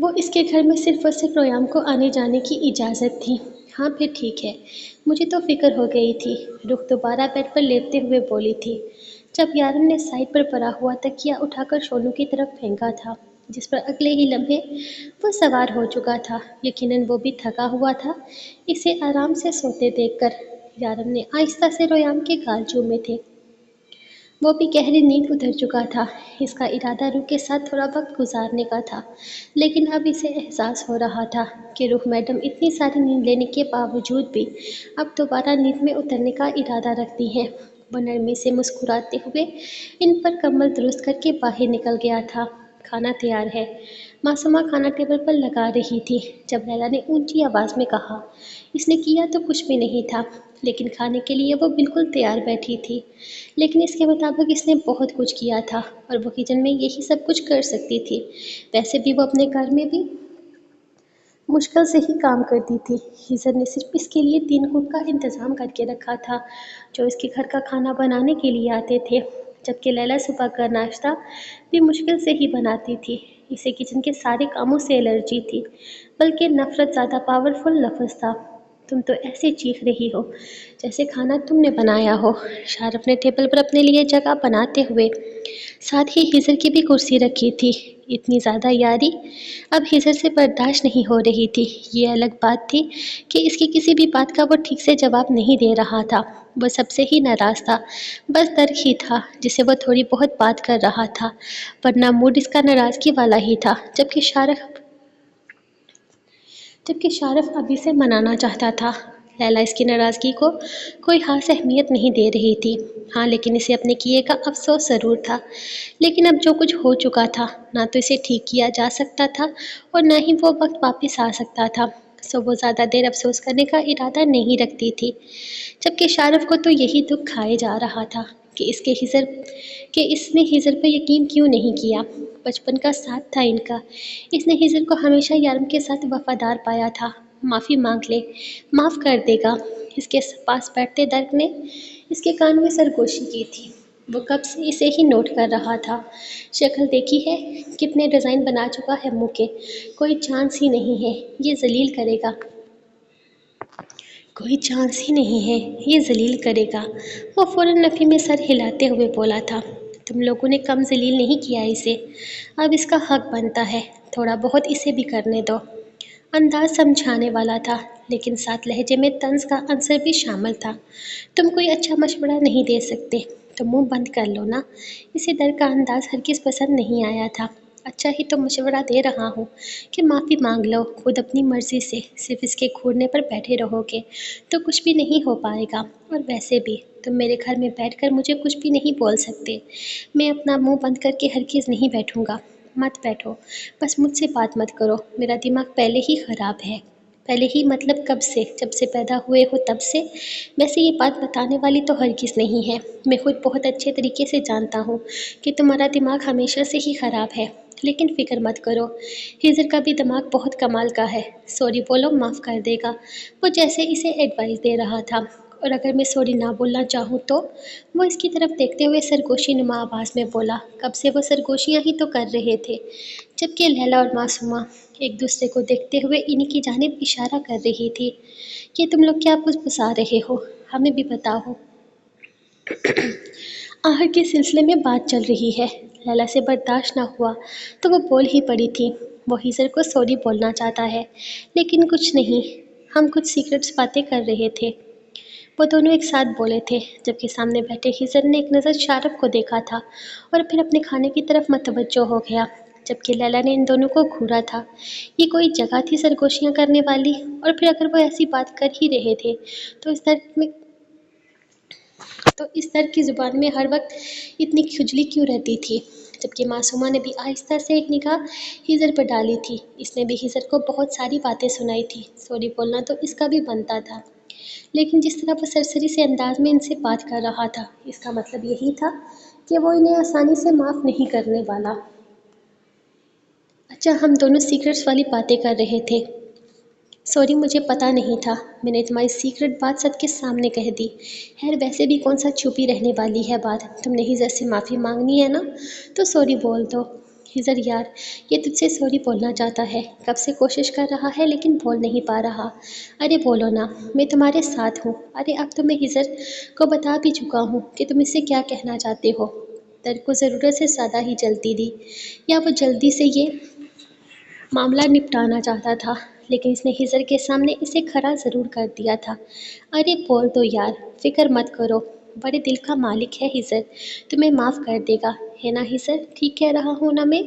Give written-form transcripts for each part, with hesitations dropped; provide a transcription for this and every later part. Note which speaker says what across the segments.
Speaker 1: وہ اس کے گھر میں صرف اور صرف ریام کو آنے جانے کی اجازت تھی۔ ہاں پھر ٹھیک ہے، مجھے تو فکر ہو گئی تھی، رخ دوبارہ بیڈ پر لیٹتے ہوئے بولی تھی، جب یارن نے سائڈ پر پڑا ہوا تکیا اٹھا کر شونو کی طرف پھینکا تھا، جس پر اگلے ہی لمحے وہ سوار ہو چکا تھا۔ یقیناً وہ بھی تھکا ہوا تھا۔ اسے آرام سے سوتے دیکھ کر یارن نے آہستہ سے ریام کے گال چومے تھے۔ وہ بھی گہری نیند اتر چکا تھا۔ اس کا ارادہ روح کے ساتھ تھوڑا وقت گزارنے کا تھا، لیکن اب اسے احساس ہو رہا تھا کہ روح میڈم اتنی ساری نیند لینے کے باوجود بھی اب دوبارہ نیند میں اترنے کا ارادہ رکھتی ہیں۔ وہ نرمی سے مسکراتے ہوئے ان پر کمل درست کر کے باہر نکل گیا تھا۔ کھانا تیار ہے، معصومہ کھانا ٹیبل پر لگا رہی تھی جب لیلا نے اونچی آواز میں کہا۔ اس نے کیا تو کچھ بھی نہیں تھا، لیکن کھانے کے لیے وہ بالکل تیار بیٹھی تھی۔ لیکن اس کے مطابق اس نے بہت کچھ کیا تھا اور وہ کچن میں یہی سب کچھ کر سکتی تھی۔ ویسے بھی وہ اپنے گھر میں بھی مشکل سے ہی کام کرتی تھی۔ ہیزر نے صرف اس کے لیے 3 کوک کا انتظام کر کے رکھا تھا جو اس کے گھر کا کھانا بنانے کے لیے آتے تھے، جبکہ لیلا صبح کا ناشتہ بھی مشکل سے ہی بناتی تھی۔ اسے کچن کے سارے کاموں سے الرجی تھی، بلکہ نفرت زیادہ پاورفل لفظ تھا۔ تم تو ایسے چیخ رہی ہو جیسے کھانا تم نے بنایا ہو، شارف نے ٹیبل پر اپنے لیے جگہ بناتے ہوئے ساتھ ہی ہیزر کی بھی کرسی رکھی تھی۔ اتنی زیادہ یاری اب ہیزر سے برداشت نہیں ہو رہی تھی۔ یہ الگ بات تھی کہ اس کی کسی بھی بات کا وہ ٹھیک سے جواب نہیں دے رہا تھا۔ وہ سب سے ہی ناراض تھا، بس درک ہی تھا جسے وہ تھوڑی بہت بات کر رہا تھا، ورنہ موڈ اس کا ناراضگی والا ہی تھا۔ جبکہ شارف ابھی سے منانا چاہتا تھا۔ لیلا اس کی ناراضگی کو کوئی خاص اہمیت نہیں دے رہی تھی۔ ہاں لیکن اسے اپنے کیے کا افسوس ضرور تھا، لیکن اب جو کچھ ہو چکا تھا نہ تو اسے ٹھیک کیا جا سکتا تھا اور نہ ہی وہ وقت واپس آ سکتا تھا، سو وہ زیادہ دیر افسوس کرنے کا ارادہ نہیں رکھتی تھی۔ جبکہ شارف کو تو یہی دکھ کھائے جا رہا تھا کہ اس نے ہیزر پہ یقین کیوں نہیں کیا۔ بچپن کا ساتھ تھا ان کا، اس نے ہیزر کو ہمیشہ یارم کے ساتھ وفادار پایا تھا۔ معافی مانگ لے، معاف کر دے گا۔ اس کے پاس بیٹھتے درک نے اس کے کان میں سرگوشی کی تھی۔ وہ کب سے اسے ہی نوٹ کر رہا تھا۔ شکل دیکھی ہے، کتنے ڈیزائن بنا چکا ہے منہ کے، کوئی چانس ہی نہیں ہے یہ ذلیل کرے گا۔ کوئی چانس ہی نہیں ہے یہ ذلیل کرے گا۔ وہ فوراً نفی میں سر ہلاتے ہوئے بولا تھا، تم لوگوں نے کم ذلیل نہیں کیا اسے، اب اس کا حق بنتا ہے، تھوڑا بہت اسے بھی کرنے دو۔ انداز سمجھانے والا تھا، لیکن ساتھ لہجے میں طنز کا عنصر بھی شامل تھا۔ تم کوئی اچھا مشورہ نہیں دے سکتے تو منہ بند کر لو نا۔ اسے درک کا انداز ہرگز پسند نہیں آیا تھا۔ اچھا ہی تو مشورہ دے رہا ہوں کہ معافی مانگ لو خود اپنی مرضی سے، صرف اس کے گھورنے پر بیٹھے رہو گے تو کچھ بھی نہیں ہو پائے گا، اور ویسے بھی تم میرے گھر میں بیٹھ کر مجھے کچھ بھی نہیں بول سکتے۔ میں اپنا منہ بند کر کے ہرگز نہیں بیٹھوں گا۔ مت بیٹھو، بس مجھ سے بات مت کرو، میرا دماغ پہلے ہی خراب ہے۔ پہلے ہی مطلب کب سے؟ جب سے پیدا ہوئے ہو تب سے؟ ویسے یہ بات بتانے والی تو ہرگز نہیں ہے، میں خود بہت اچھے طریقے سے جانتا ہوں کہ تمہارا دماغ ہمیشہ سے ہی خراب ہے، لیکن فکر مت کرو، ہیزر کا بھی دماغ بہت کمال کا ہے، سوری بولو معاف کر دے گا۔ وہ جیسے اسے ایڈوائس دے رہا تھا، اور اگر میں سوری نہ بولنا چاہوں تو؟ وہ اس کی طرف دیکھتے ہوئے سرگوشی نما آواز میں بولا۔ کب سے وہ سرگوشیاں ہی تو کر رہے تھے، جبکہ لیلا اور معصومہ ایک دوسرے کو دیکھتے ہوئے انہی کی جانب اشارہ کر رہی تھی۔ یہ تم لوگ کیا بسا رہے ہو، ہمیں بھی بتاؤ۔ آہر کے سلسلے میں بات چل رہی ہے۔ لیلا سے برداشت نہ ہوا تو وہ بول ہی پڑی تھی، وہ ہیزر کو سوری بولنا چاہتا ہے، لیکن کچھ نہیں، ہم کچھ سیکرٹس باتیں کر رہے تھے۔ وہ دونوں ایک ساتھ بولے تھے، جبکہ سامنے بیٹھے ہیزر نے ایک نظر شارف کو دیکھا تھا اور پھر اپنے کھانے کی طرف متوجہ ہو گیا، جبکہ لیلا نے ان دونوں کو گھورا تھا۔ یہ کوئی جگہ تھی سرگوشیاں کرنے والی؟ اور پھر اگر وہ ایسی بات کر ہی رہے تھے تو اس درد کی زبان میں ہر وقت اتنی کھجلی کیوں رہتی تھی؟ جبکہ معصومہ نے بھی آہستہ سے ایک نگاہ ہیزر پر ڈالی تھی، اس نے بھی ہیزر کو بہت ساری باتیں سنائی تھی، سوری بولنا تو اس کا بھی بنتا تھا، لیکن جس طرح وہ سرسری سے انداز میں ان سے بات کر رہا تھا، اس کا مطلب یہی تھا کہ وہ انہیں آسانی سے معاف نہیں کرنے والا۔ اچھا ہم دونوں سیکرٹس والی باتیں کر رہے تھے، سوری مجھے پتا نہیں تھا، میں نے تمہاری سیکرٹ بات سب کے سامنے کہہ دی۔ خیر ویسے بھی کون سا چھپی رہنے والی ہے بات، تم نے ہیزر سے معافی مانگنی ہے نا، تو سوری بول دو۔ خضر یار، یہ تجھ سے سوری بولنا چاہتا ہے، کب سے کوشش کر رہا ہے لیکن بول نہیں پا رہا۔ ارے بولو نا، میں تمہارے ساتھ ہوں۔ ارے اب تو میں خضر کو بتا بھی چکا ہوں کہ تم اس سے کیا کہنا چاہتے ہو۔ در کو ضرورت سے زیادہ ہی جلدی دی، یا وہ جلدی سے یہ معاملہ نپٹانا چاہتا تھا، لیکن اس نے خضر کے سامنے اسے کھڑا ضرور کر دیا تھا۔ ارے بول دو یار، فکر مت کرو، بڑے دل کا مالک ہے خضر، تمہیں معاف کر دے گا، ہے نا خضر؟ ٹھیک کہہ رہا ہوں نا میں؟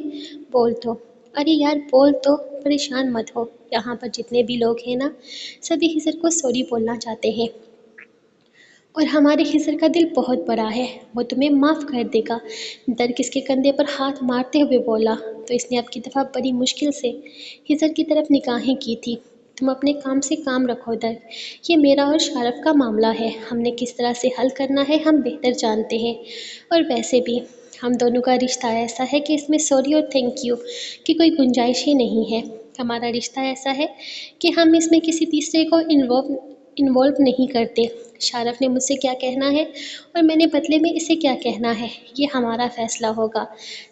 Speaker 1: بول تو۔ ارے یار بول تو، پریشان مت ہو، یہاں پر جتنے بھی لوگ ہیں نا، سبھی خضر کو سوری بولنا چاہتے ہیں، اور ہمارے خضر کا دل بہت بڑا ہے، وہ تمہیں معاف کر دے گا۔ درک اس کے کندھے پر ہاتھ مارتے ہوئے بولا، تو اس نے اب کی دفعہ بڑی مشکل سے خضر کی طرف نگاہیں کی تھی۔ تم اپنے کام سے کام رکھو درک، یہ میرا اور شارف کا معاملہ ہے، ہم نے کس طرح سے حل کرنا ہے ہم بہتر جانتے ہیں، اور ویسے بھی ہم دونوں کا رشتہ ایسا ہے کہ اس میں سوری اور تھینک یو کی کوئی گنجائش ہی نہیں ہے۔ ہمارا رشتہ ایسا ہے کہ ہم اس میں کسی تیسرے کو انوالو نہیں کرتے۔ شارف نے مجھ سے کیا کہنا ہے اور میں نے بدلے میں اسے کیا کہنا ہے، یہ ہمارا فیصلہ ہوگا۔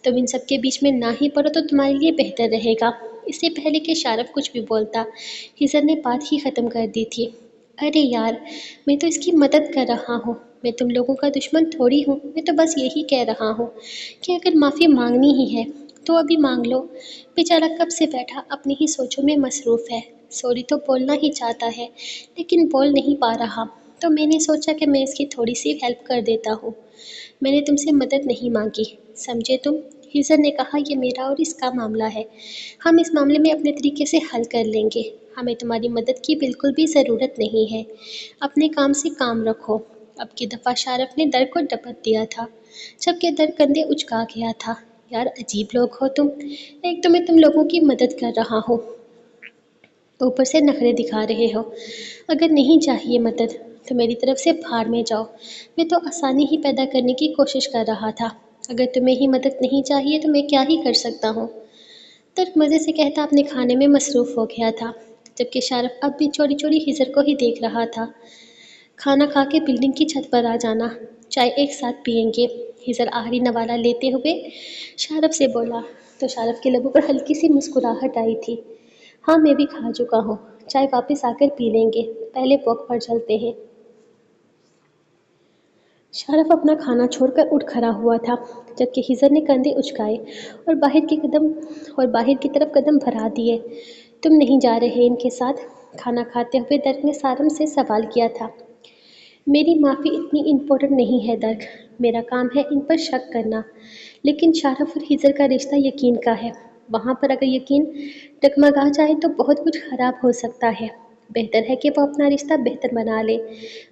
Speaker 1: تم ان سب کے بیچ میں نہ ہی پڑو تو تمہارے لیے بہتر رہے گا۔ اس سے پہلے کہ شارف کچھ بھی بولتا، خضر نے بات ہی ختم کر دی تھی۔ ارے یار، میں تو اس کی مدد کر رہا ہوں، میں تم لوگوں کا دشمن تھوڑی ہوں، میں تو بس یہی کہہ رہا ہوں کہ اگر معافی مانگنی ہی ہے تو ابھی مانگ لو۔ بیچارہ کب سے بیٹھا اپنی ہی سوچوں میں مصروف ہے، سوری تو بولنا ہی چاہتا ہے لیکن بول نہیں پا رہا، تو میں نے سوچا کہ میں اس کی تھوڑی سی ہیلپ کر دیتا ہوں۔ میں نے تم سے مدد نہیں مانگی، سمجھے تم؟ خضر نے کہا، یہ میرا اور اس کا معاملہ ہے، ہم اس معاملے میں اپنے طریقے سے حل کر لیں گے، ہمیں تمہاری مدد کی بالکل بھی ضرورت نہیں ہے، اپنے کام سے کام رکھو۔ اب کی دفعہ شارف نے در کو ڈپٹ دیا تھا، جبکہ در کندھے اچکا گیا تھا۔ یار عجیب لوگ ہو تم، ایک تو میں تم لوگوں کی مدد کر رہا ہوں، اوپر سے نخرے دکھا رہے ہو۔ اگر نہیں چاہیے مدد تو میری طرف سے بھاڑ میں جاؤ، میں تو آسانی ہی پیدا کرنے کی کوشش کر رہا تھا، اگر تمہیں ہی مدد نہیں چاہیے تو میں کیا ہی کر سکتا ہوں؟ ترک مزے سے کہتا اپنے کھانے میں مصروف ہو گیا تھا، جبکہ شارف اب بھی چوری چوری خضر کو ہی دیکھ رہا تھا۔ کھانا کھا کے بلڈنگ کی چھت پر آ جانا، چائے ایک ساتھ پئیں گے، خضر آخری نوالہ لیتے ہوئے شارف سے بولا، تو شارف کے لبوں پر ہلکی سی مسکراہٹ آئی تھی۔ ہاں میں بھی کھا چکا ہوں، چائے واپس آ کر پی لیں گے، پہلے واک پر چلتے ہیں۔ شارف اپنا کھانا چھوڑ کر اٹھ کھڑا ہوا تھا، جبکہ خضر نے کندھے اچکائے اور باہر کی طرف قدم بڑھا دیے۔ تم نہیں جا رہے ان کے ساتھ؟ کھانا کھاتے ہوئے درک نے سارم سے سوال کیا تھا۔ میری معافی اتنی امپورٹنٹ نہیں ہے درک، میرا کام ہے ان پر شک کرنا، لیکن شارف اور خضر کا رشتہ یقین کا ہے، وہاں پر اگر یقین ڈگمگا جائے تو بہت کچھ خراب ہو سکتا ہے، بہتر ہے کہ وہ اپنا رشتہ بہتر بنا لے۔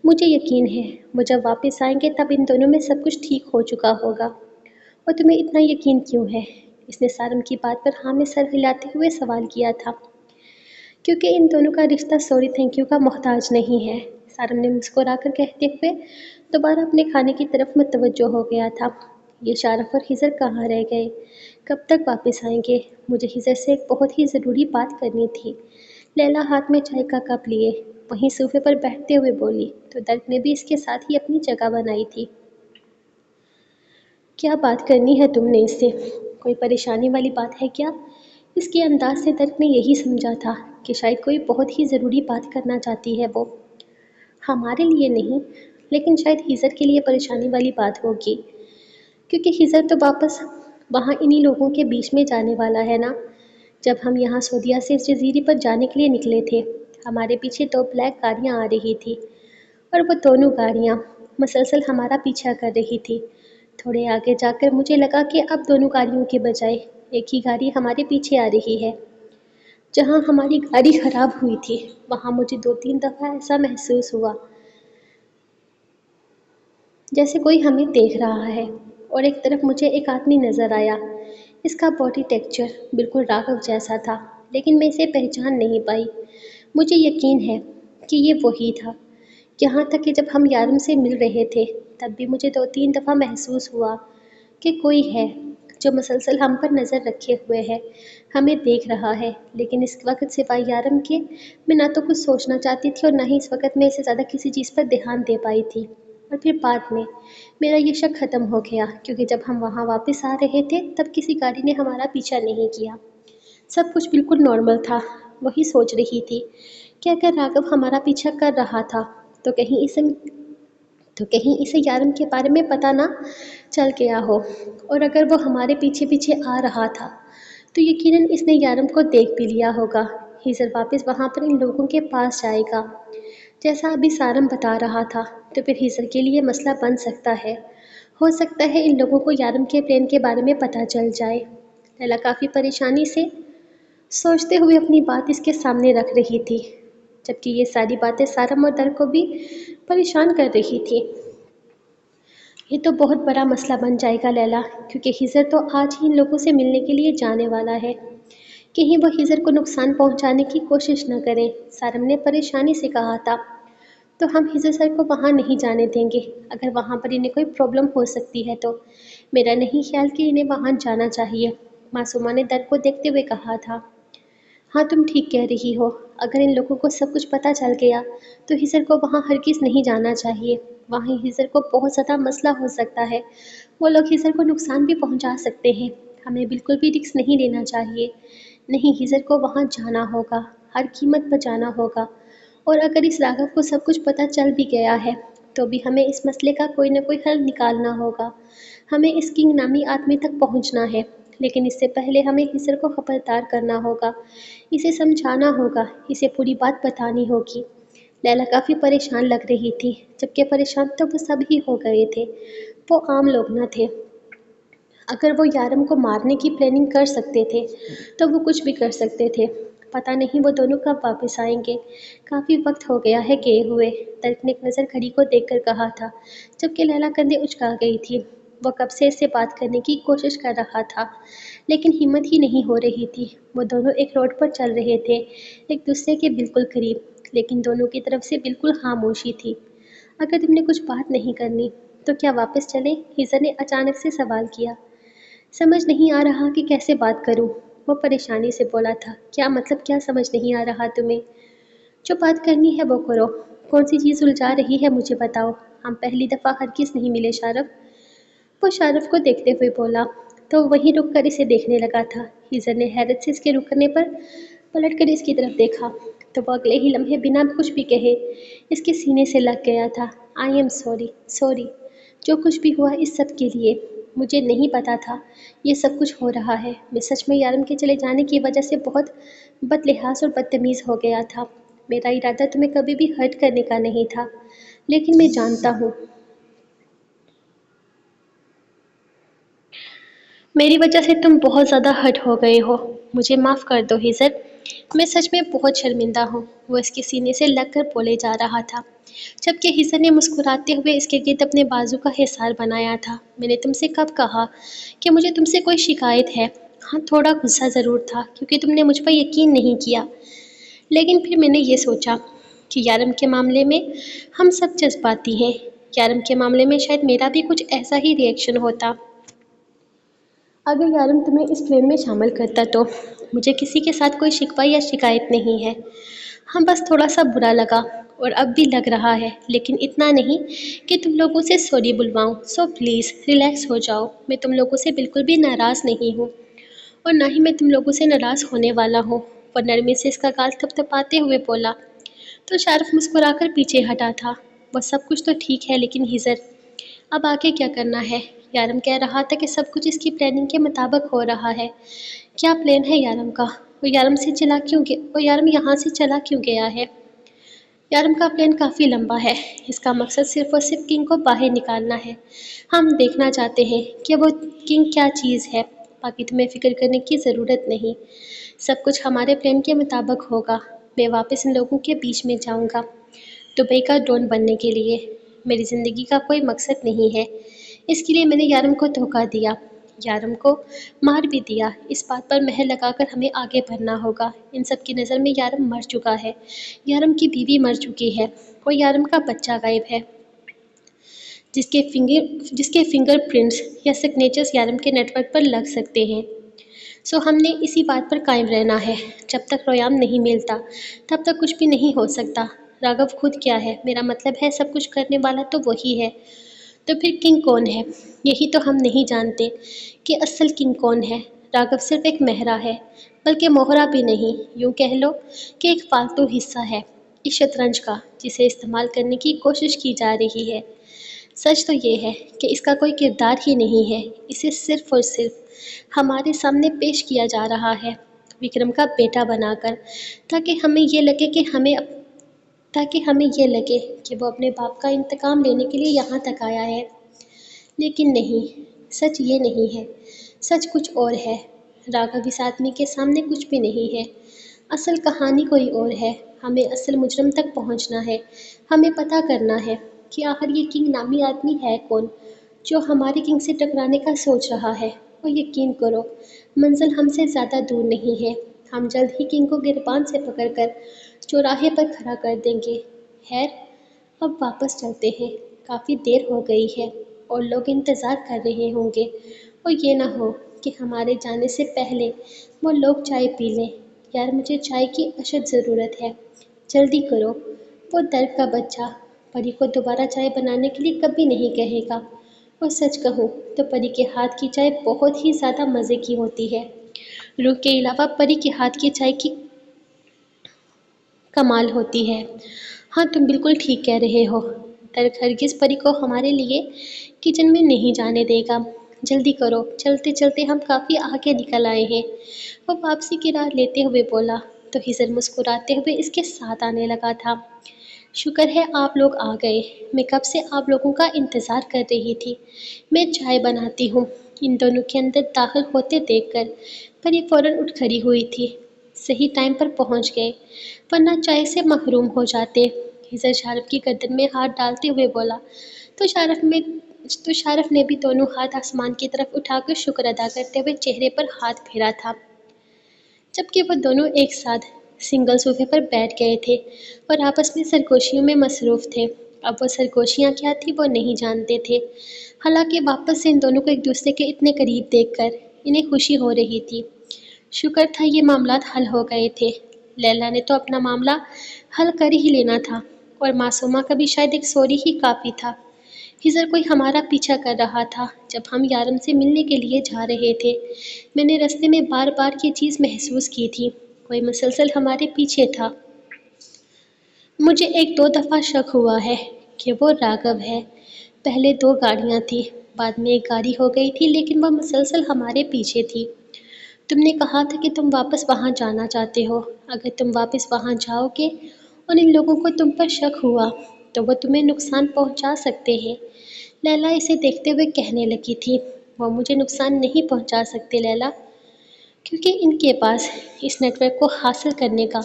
Speaker 1: مجھے یقین ہے وہ جب واپس آئیں گے تب ان دونوں میں سب کچھ ٹھیک ہو چکا ہوگا۔ اور تمہیں اتنا یقین کیوں ہے؟ اس نے سارم کی بات پر ہاں میں سر ہلاتے ہوئے سوال کیا تھا۔ کیونکہ ان دونوں کا رشتہ سوری تھینک یو کا محتاج نہیں ہے، سارم نے مسکرا کر کہتے ہوئے دوبارہ اپنے کھانے کی طرف متوجہ ہو گیا تھا۔ یہ شارف اور خضر کہاں رہ گئے؟ کب تک واپس آئیں گے؟ مجھے خضر سے ایک بہت ہی ضروری بات کرنی تھی۔ لیلا ہاتھ میں چائے کا کپ لیے وہیں صوفے پر بیٹھتے ہوئے بولی، تو درک نے بھی اس کے ساتھ ہی اپنی جگہ بنائی تھی۔ کیا بات کرنی ہے تم نے اس سے؟ کوئی پریشانی والی بات ہے کیا؟ اس کے انداز سے درک نے یہی سمجھا تھا کہ شاید کوئی بہت ہی ضروری بات کرنا چاہتی ہے وہ۔ ہمارے لیے نہیں، لیکن شاید خضر کے لیے پریشانی والی بات ہوگی، کیونکہ خضر تو واپس وہاں انہی لوگوں کے بیچ میں جانے والا ہے نا۔ جب ہم یہاں سعودیہ سے اس جزیرے پر جانے کے لیے نکلے تھے، ہمارے پیچھے 2 بلیک گاڑیاں آ رہی تھی، اور وہ دونوں گاڑیاں مسلسل ہمارا پیچھا کر رہی تھی۔ تھوڑے آگے جا کر مجھے لگا کہ اب دونوں گاڑیوں کے بجائے ایک ہی گاڑی ہمارے پیچھے آ رہی ہے۔ جہاں ہماری گاڑی خراب ہوئی تھی وہاں مجھے 2-3 دفعہ ایسا محسوس ہوا جیسے کوئی ہمیں دیکھ رہا ہے، اور ایک طرف مجھے ایک آدمی نظر آیا، اس کا باڈی ٹیکسچر بالکل راگھو جیسا تھا، لیکن میں اسے پہچان نہیں پائی۔ مجھے یقین ہے کہ یہ وہی تھا، یہاں تک کہ جب ہم یارم سے مل رہے تھے تب بھی مجھے 2-3 دفعہ محسوس ہوا کہ کوئی ہے جو مسلسل ہم پر نظر رکھے ہوئے ہے، ہمیں دیکھ رہا ہے، لیکن اس وقت سوائے یارم کے میں نہ تو کچھ سوچنا چاہتی تھی اور نہ ہی اس وقت میں اسے زیادہ کسی چیز پر دھیان دے پائی تھی۔ اور پھر بعد میں میرا یہ شک ختم ہو گیا، کیونکہ جب ہم وہاں واپس آ رہے تھے تب کسی گاڑی نے ہمارا پیچھا نہیں کیا۔ سب کچھ بالکل نارمل تھا۔ وہی سوچ رہی تھی کہ اگر راگھو ہمارا پیچھا کر رہا تھا تو کہیں اسے یارم کے بارے میں پتہ نہ چل گیا ہو، اور اگر وہ ہمارے پیچھے پیچھے آ رہا تھا تو یقیناً اس نے یارم کو دیکھ بھی لیا ہوگا۔ ہیزر واپس وہاں پر ان لوگوں کے پاس جائے گا جیسا ابھی سارم بتا رہا تھا، تو پھر ہیزر کے لیے مسئلہ بن سکتا ہے۔ ہو سکتا ہے ان لوگوں کو یارم کے پلان کے بارے میں پتہ چل جائے۔ لیلا کافی پریشانی سے سوچتے ہوئے اپنی بات اس کے سامنے رکھ رہی تھی، جبکہ یہ ساری باتیں سارم اور در کو بھی پریشان کر رہی تھی۔ یہ تو بہت بڑا مسئلہ بن جائے گا لیلا، کیونکہ ہیزر تو آج ہی ان لوگوں سے ملنے کے لیے جانے والا ہے۔ کہیں وہ ہیزر کو نقصان پہنچانے کی کوشش نہ کریں، سارم نے پریشانی سے کہا تھا۔ تو ہم ہیزر سر کو وہاں نہیں جانے دیں گے۔ اگر وہاں پر انہیں کوئی پرابلم ہو سکتی ہے تو میرا نہیں خیال کہ انہیں وہاں جانا چاہیے، معصومہ نے در کو دیکھتے ہوئے کہا تھا۔ ہاں تم ٹھیک کہہ رہی ہو، اگر ان لوگوں کو سب کچھ پتہ چل گیا تو ہیزر کو وہاں ہرگز نہیں جانا چاہیے۔ وہاں ہیزر کو بہت زیادہ مسئلہ ہو سکتا ہے، وہ لوگ ہیزر کو نقصان بھی پہنچا سکتے ہیں۔ ہمیں بالکل بھی رسک نہیں لینا چاہیے۔ نہیں، ہیزر کو وہاں جانا ہوگا، ہر قیمت پر جانا ہوگا، اور اگر اس راگھو کو سب کچھ پتہ چل بھی گیا ہے تو بھی ہمیں اس مسئلے کا کوئی نہ کوئی حل نکالنا ہوگا۔ ہمیں اس کنگ نامی آدمی تک پہنچنا ہے، لیکن اس سے پہلے ہمیں ہیزر کو خبردار کرنا ہوگا، اسے سمجھانا ہوگا، اسے پوری بات بتانی ہوگی۔ لیلا کافی پریشان لگ رہی تھی، جبکہ پریشان تو وہ سب ہی ہو گئے تھے، وہ عام لوگ نہ تھے۔ اگر وہ یارم کو مارنے کی پلاننگ کر سکتے تھے تو وہ کچھ بھی کر سکتے تھے۔ پتہ نہیں وہ دونوں کب واپس آئیں گے، کافی وقت ہو گیا ہے گئے ہوئے، ترک نے ایک نظر گھڑی کو دیکھ کر کہا تھا، جبکہ لیلا کندھے اچکا گئی تھی۔ وہ کب سے اس سے بات کرنے کی کوشش کر رہا تھا، لیکن ہمت ہی نہیں ہو رہی تھی۔ وہ دونوں ایک روڈ پر چل رہے تھے، ایک دوسرے کے بالکل قریب، لیکن دونوں کی طرف سے بالکل خاموشی تھی۔ اگر تم نے کچھ بات نہیں کرنی تو کیا واپس چلیں؟ ہیزر نے اچانک سے سوال کیا۔ سمجھ نہیں آ رہا کہ کیسے بات کروں، وہ پریشانی سے بولا تھا۔ کیا مطلب، کیا سمجھ نہیں آ رہا تمہیں؟ جو بات کرنی ہے وہ کرو، کون سی چیز الجھا رہی ہے مجھے بتاؤ۔ ہم پہلی دفعہ ہرگز نہیں ملے شارف، وہ شارف کو دیکھتے ہوئے بولا، تو وہیں رک کر اسے دیکھنے لگا تھا۔ ہیزر نے حیرت سے اس کے رکنے پر پلٹ کر اس کی طرف دیکھا تو وہ اگلے ہی لمحے بنا کچھ بھی کہے اس کے سینے سے لگ گیا تھا۔ آئی ایم سوری، جو کچھ بھی ہوا اس سب کے لیے، مجھے نہیں پتا تھا یہ سب کچھ ہو رہا ہے۔ میں سچ میں یارم کے چلے جانے کی وجہ سے بہت بد لحاظ اور بدتمیز ہو گیا تھا۔ میرا ارادہ تمہیں کبھی بھی ہرٹ کرنے کا نہیں تھا، لیکن میں جانتا ہوں میری وجہ سے تم بہت زیادہ ہرٹ ہو گئے ہو۔ مجھے معاف کر دو ہیزر، میں سچ میں بہت شرمندہ ہوں، وہ اس کے سینے سے لگ کر بولے جا رہا تھا، جبکہ ہیزر نے مسکراتے ہوئے اس کے گرد اپنے بازو کا حصار بنایا تھا۔ میں نے تم سے کب کہا کہ مجھے تم سے کوئی شکایت ہے؟ ہاں تھوڑا غصہ ضرور تھا، کیونکہ تم نے مجھ پر یقین نہیں کیا، لیکن پھر میں نے یہ سوچا کہ یارم کے معاملے میں ہم سب جذباتی ہیں، یارم کے معاملے میں شاید میرا بھی کچھ ایسا ہی ری ایکشن ہوتا اگر یارم تمہیں اس پلان میں شامل کرتا تو۔ مجھے کسی کے ساتھ کوئی شکوہ یا شکایت نہیں ہے، ہم بس تھوڑا سا برا لگا، اور اب بھی لگ رہا ہے، لیکن اتنا نہیں کہ تم لوگوں سے سوری بلواؤں۔ سو پلیز ریلیکس ہو جاؤ، میں تم لوگوں سے بالکل بھی ناراض نہیں ہوں، اور نہ ہی میں تم لوگوں سے ناراض ہونے والا ہوں، وہ نرمی سے اس کا گال تھپتھپاتے ہوئے بولا۔ تو شارف مسکرا کر پیچھے ہٹا تھا۔ وہ سب کچھ تو ٹھیک ہے، لیکن ہیزر اب آگے کیا کرنا ہے؟ یارم کہہ رہا تھا کہ سب کچھ اس کی پلاننگ کے مطابق ہو رہا ہے۔ کیا پلان ہے یارم کا؟ وہ یارم یہاں سے چلا کیوں گیا ہے؟ یارم کا پلان کافی لمبا ہے، اس کا مقصد صرف اور صرف کنگ کو باہر نکالنا ہے۔ ہم دیکھنا چاہتے ہیں کہ وہ کنگ کیا چیز ہے، باقی تمہیں فکر کرنے کی ضرورت نہیں، سب کچھ ہمارے پلان کے مطابق ہوگا۔ میں واپس ان لوگوں کے بیچ میں جاؤں گا دبئی کا ڈون بننے کے لیے۔ میری زندگی کا کوئی مقصد نہیں ہے، اس کے لیے میں نے یارم کو دھوکہ دیا، یارم کو مار بھی دیا۔ اس بات پر مہر لگا کر ہمیں آگے بڑھنا ہوگا۔ ان سب کی نظر میں یارم مر چکا ہے، یارم کی بیوی مر چکی ہے، اور یارم کا بچہ غائب ہے، جس کے فنگر پرنٹس یا سگنیچرز یارم کے نیٹ ورک پر لگ سکتے ہیں۔ سو ہم نے اسی بات پر قائم رہنا ہے، جب تک رویام نہیں ملتا تب تک کچھ بھی نہیں ہو سکتا۔ راگھو خود کیا ہے؟ میرا مطلب ہے سب کچھ کرنے والا تو وہی ہے، تو پھر کنگ کون ہے؟ یہی تو ہم نہیں جانتے کہ اصل کنگ کون ہے۔ راگھو صرف ایک مہرا ہے، بلکہ موہرا بھی نہیں، یوں کہہ لو کہ ایک فالتو حصہ ہے اس شطرنج کا، جسے استعمال کرنے کی کوشش کی جا رہی ہے۔ سچ تو یہ ہے کہ اس کا کوئی کردار ہی نہیں ہے، اسے صرف اور صرف ہمارے سامنے پیش کیا جا رہا ہے وکرم کا بیٹا بنا کر، تاکہ ہمیں یہ لگے کہ وہ اپنے باپ کا انتقام لینے کے لیے یہاں تک آیا ہے۔ لیکن نہیں، سچ یہ نہیں ہے، سچ کچھ اور ہے۔ راگھو اس آدمی کے سامنے کچھ بھی نہیں ہے، اصل کہانی کوئی اور ہے۔ ہمیں اصل مجرم تک پہنچنا ہے، ہمیں پتہ کرنا ہے کہ آخر یہ کنگ نامی آدمی ہے کون جو ہمارے کنگ سے ٹکرانے کا سوچ رہا ہے۔ اور یقین کرو، منزل ہم سے زیادہ دور نہیں ہے، ہم جلد ہی کنگ کو گربان سے پکڑ کر چوراہے پر کھڑا کر دیں گے۔ خیر، اب واپس چلتے ہیں، کافی دیر ہو گئی ہے اور لوگ انتظار کر رہے ہوں گے، اور یہ نہ ہو کہ ہمارے جانے سے پہلے وہ لوگ چائے پی لیں۔ یار مجھے چائے کی اشد ضرورت ہے، جلدی کرو۔ وہ درد کا بچہ پری کو دوبارہ چائے بنانے کے لیے کبھی نہیں کہے گا، اور سچ کہوں تو پری کے ہاتھ کی چائے بہت ہی زیادہ مزے کی ہوتی ہے۔ روح کے علاوہ پری کے ہاتھ کی چائے کی کمال ہوتی ہے۔ ہاں تم بالکل ٹھیک کہہ رہے ہو، درد ہرگز پری کو ہمارے لیے کچن میں نہیں جانے دے گا۔ جلدی کرو، چلتے چلتے ہم کافی آگے نکل آئے ہیں۔ وہ واپسی کی راہ لیتے ہوئے بولا تو ہزر مسکراتے ہوئے اس کے ساتھ آنے لگا تھا۔ شکر ہے آپ لوگ آ گئے، میں کب سے آپ لوگوں کا انتظار کر رہی تھی۔ میں چائے بناتی ہوں۔ ان دونوں کے اندر داخل ہوتے دیکھ کر پری فوراً اٹھ کھڑی ہوئی تھی۔ صحیح ٹائم پر پہنچ گئے، ورنہ چائے سے محروم ہو جاتے۔ ہزر شارف کی گردن میں ہاتھ ڈالتے ہوئے بولا تو شارف نے بھی دونوں ہاتھ آسمان کی طرف اٹھا کر شکر ادا کرتے ہوئے چہرے پر ہاتھ پھیرا تھا، جبکہ وہ دونوں ایک ساتھ سنگل صوفے پر بیٹھ گئے تھے اور آپس میں سرگوشیوں میں مصروف تھے۔ اب وہ سرگوشیاں کیا تھیں وہ نہیں جانتے تھے، حالانکہ واپس سے ان دونوں کو ایک دوسرے کے اتنے قریب دیکھ کر انہیں خوشی ہو رہی تھی۔ شکر تھا یہ معاملات حل ہو گئے تھے۔ لیلا نے تو اپنا معاملہ حل کر ہی لینا تھا، اور معصومہ کا بھی شاید ایک سوری ہی کافی تھا۔ ہزر کوئی ہمارا پیچھا کر رہا تھا جب ہم یارم سے ملنے کے لیے جا رہے تھے۔ میں نے رستے میں بار بار یہ چیز محسوس کی تھی، کوئی مسلسل ہمارے پیچھے تھا۔ مجھے ایک دو دفعہ شک ہوا ہے کہ وہ راگھو ہے۔ پہلے 2 گاڑیاں تھیں، بعد میں ایک گاڑی ہو گئی تھی، لیکن وہ مسلسل ہمارے پیچھے تھی۔ تم نے کہا تھا کہ تم واپس وہاں جانا چاہتے ہو۔ اگر تم واپس وہاں جاؤ گے اور ان لوگوں کو تم پر شک ہوا تو وہ تمہیں نقصان پہنچا سکتے ہیں۔ لیلا اسے دیکھتے ہوئے کہنے لگی تھی، وہ مجھے نقصان نہیں پہنچا سکتے لیلا، کیونکہ ان کے پاس اس نیٹ ورک کو حاصل کرنے کا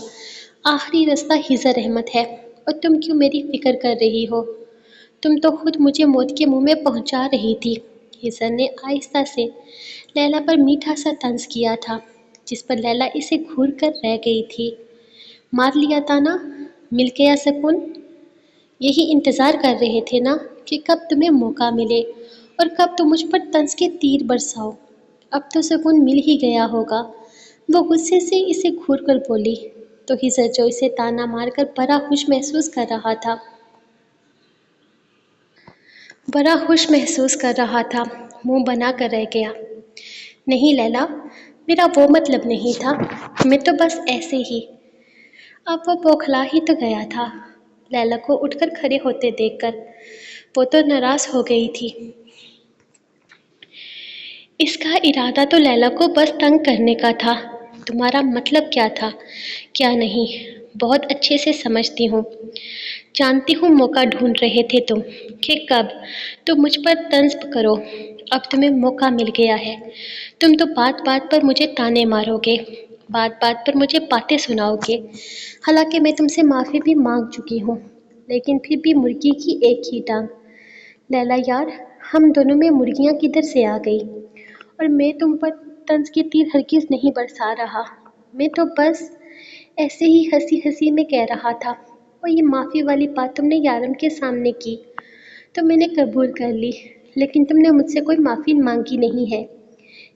Speaker 1: آخری رستہ ہزر احمد ہے۔ اور تم کیوں میری فکر کر رہی ہو؟ تم تو خود مجھے موت کے منہ میں پہنچا رہی تھی۔ ہزر نے آہستہ سے لیلا پر میٹھا سا طنز کیا تھا، جس پر لیلا اسے گھور کر رہ گئی تھی۔ مار لیا تھا نا، مل گیا سکون۔ یہی انتظار کر رہے تھے نا کہ کب تمہیں موقع ملے اور کب تم مجھ پر طنز کے تیر برساؤ۔ اب تو سکون مل ہی گیا ہوگا۔ وہ غصے سے اسے گھور کر بولی تو ہزر جو اسے تانا مار کر بڑا خوش محسوس کر رہا تھا منہ بنا کر رہ گیا۔ نہیں لیلا، میرا وہ مطلب نہیں تھا، میں تو بس ایسے ہی۔ اب وہ بوکھلا ہی تو گیا تھا۔ لیلا کو اٹھ کر کھڑے ہوتے دیکھ کر وہ تو ناراض ہو گئی تھی۔ اس کا ارادہ تو لیلا کو بس تنگ کرنے کا تھا۔ تمہارا مطلب کیا تھا کیا نہیں، بہت اچھے سے سمجھتی ہوں۔ جانتی ہوں موقع ڈھونڈ رہے تھے تم کہ کب تم مجھ پر طنز کرو۔ اب تمہیں موقع مل گیا ہے۔ تم تو بات بات پر مجھے تانے مارو گے، بات بات پر مجھے باتیں سناؤ گے۔ حالانکہ میں تم سے معافی بھی مانگ چکی ہوں، لیکن پھر بھی مرغی کی ایک ہی ٹانگ۔ لیلا یار، ہم دونوں میں مرغیاں کدھر سے آ گئی؟ اور میں تم پر طنز کے تیر ہرگز نہیں برسا رہا، میں تو بس ایسے ہی ہنسی ہنسی میں کہہ رہا تھا۔ اور یہ معافی والی بات تم نے یارم کے سامنے کی تو میں نے قبول کر لی، لیکن تم نے مجھ سے کوئی معافی مانگی نہیں ہے۔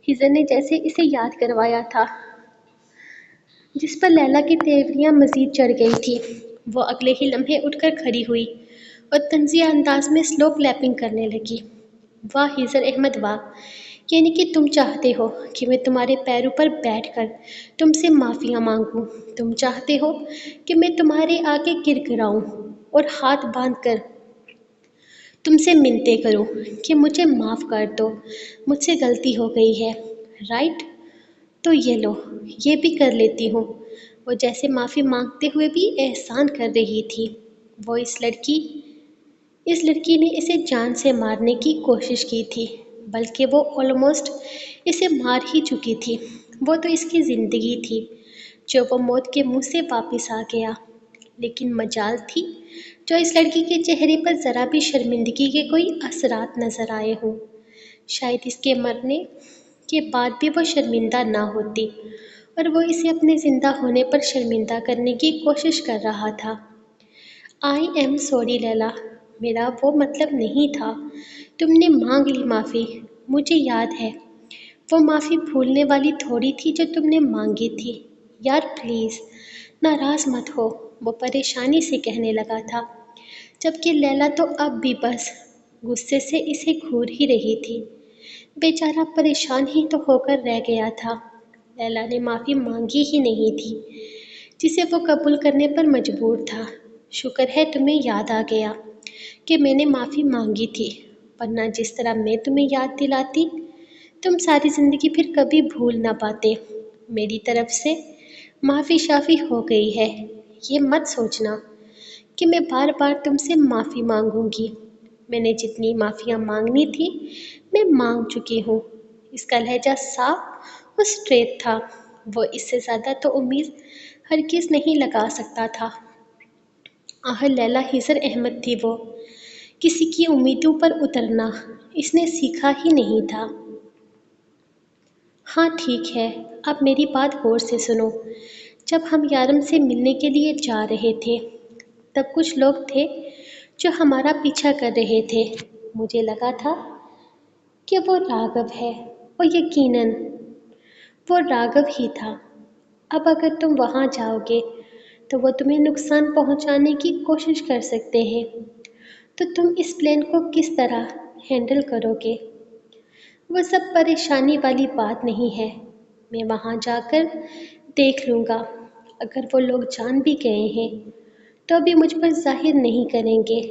Speaker 1: ہزر نے جیسے اسے یاد کروایا تھا، جس پر لیلا کی تیوریاں مزید چڑھ گئی تھی۔ وہ اگلے ہی لمحے اٹھ کر کھڑی ہوئی اور طنزیہ انداز میں سلو کلیپنگ کرنے لگی۔ واہ ہیزر احمد واہ! یعنی کہ تم چاہتے ہو کہ میں تمہارے پیروں پر بیٹھ کر تم سے معافیاں مانگوں۔ تم چاہتے ہو کہ میں تمہارے آگے گر گراؤں اور ہاتھ باندھ کر تم سے منتیں کروں کہ مجھے معاف کر دو، مجھ سے غلطی ہو گئی ہے، رائٹ؟ تو یہ لو، یہ بھی کر لیتی ہوں۔ وہ جیسے معافی مانگتے ہوئے بھی احسان کر رہی تھی۔ وہ اس لڑکی نے اسے جان سے مارنے کی کوشش کی تھی، بلکہ وہ آلموسٹ اسے مار ہی چکی تھی۔ وہ تو اس کی زندگی تھی جو وہ موت کے منہ سے واپس آ گیا۔ لیکن مجال تھی جو اس لڑکی کے چہرے پر ذرا بھی شرمندگی کے کوئی اثرات نظر آئے ہوں۔ شاید اس کے مرنے کے بعد بھی وہ شرمندہ نہ ہوتی اور وہ اسے اپنے زندہ ہونے پر شرمندہ کرنے کی کوشش کر رہا تھا۔ آئی ایم سوری لیلا، میرا وہ مطلب نہیں تھا۔ تم نے مانگ لی معافی، مجھے یاد ہے۔ وہ معافی بھولنے والی تھوڑی تھی جو تم نے مانگی تھی۔ یار پلیز ناراض مت ہو، وہ پریشانی سے کہنے لگا تھا، جبکہ لیلا تو اب بھی بس غصے سے اسے گھور ہی رہی تھی۔ بیچارہ پریشان ہی تو ہو کر رہ گیا تھا۔ لیلا نے معافی مانگی ہی نہیں تھی جسے وہ قبول کرنے پر مجبور تھا۔ شکر ہے تمہیں یاد آ گیا کہ میں نے معافی مانگی تھی، ورنہ جس طرح میں تمہیں یاد دلاتی تم ساری زندگی پھر کبھی بھول نہ پاتے۔ میری طرف سے معافی شافی ہو گئی ہے۔ یہ مت سوچنا کہ میں بار بار تم سے معافی مانگوں گی۔ میں نے جتنی معافیاں مانگنی تھی میں مانگ چکی ہوں۔ اس کا لہجہ صاف اور اسٹریٹ تھا۔ وہ اس سے زیادہ تو امید ہرگز نہیں لگا سکتا تھا۔ آخر لیلا ہیزر احمد تھی وہ، کسی کی امیدوں پر اترنا اس نے سیکھا ہی نہیں تھا۔ ہاں ٹھیک ہے، اب میری بات غور سے سنو۔ جب ہم یارم سے ملنے کے لیے جا رہے تھے تب کچھ لوگ تھے جو ہمارا پیچھا کر رہے تھے۔ مجھے لگا تھا کہ وہ راگھو ہے اور یقیناً وہ راگھو ہی تھا۔ اب اگر تم وہاں جاؤ گے تو وہ تمہیں نقصان پہنچانے کی کوشش کر سکتے ہیں، تو تم اس پلان کو کس طرح ہینڈل کرو گے؟ وہ سب پریشانی والی بات نہیں ہے، میں وہاں جا کر دیکھ لوں گا۔ اگر وہ لوگ جان بھی گئے ہیں تو ابھی مجھ پر ظاہر نہیں کریں گے،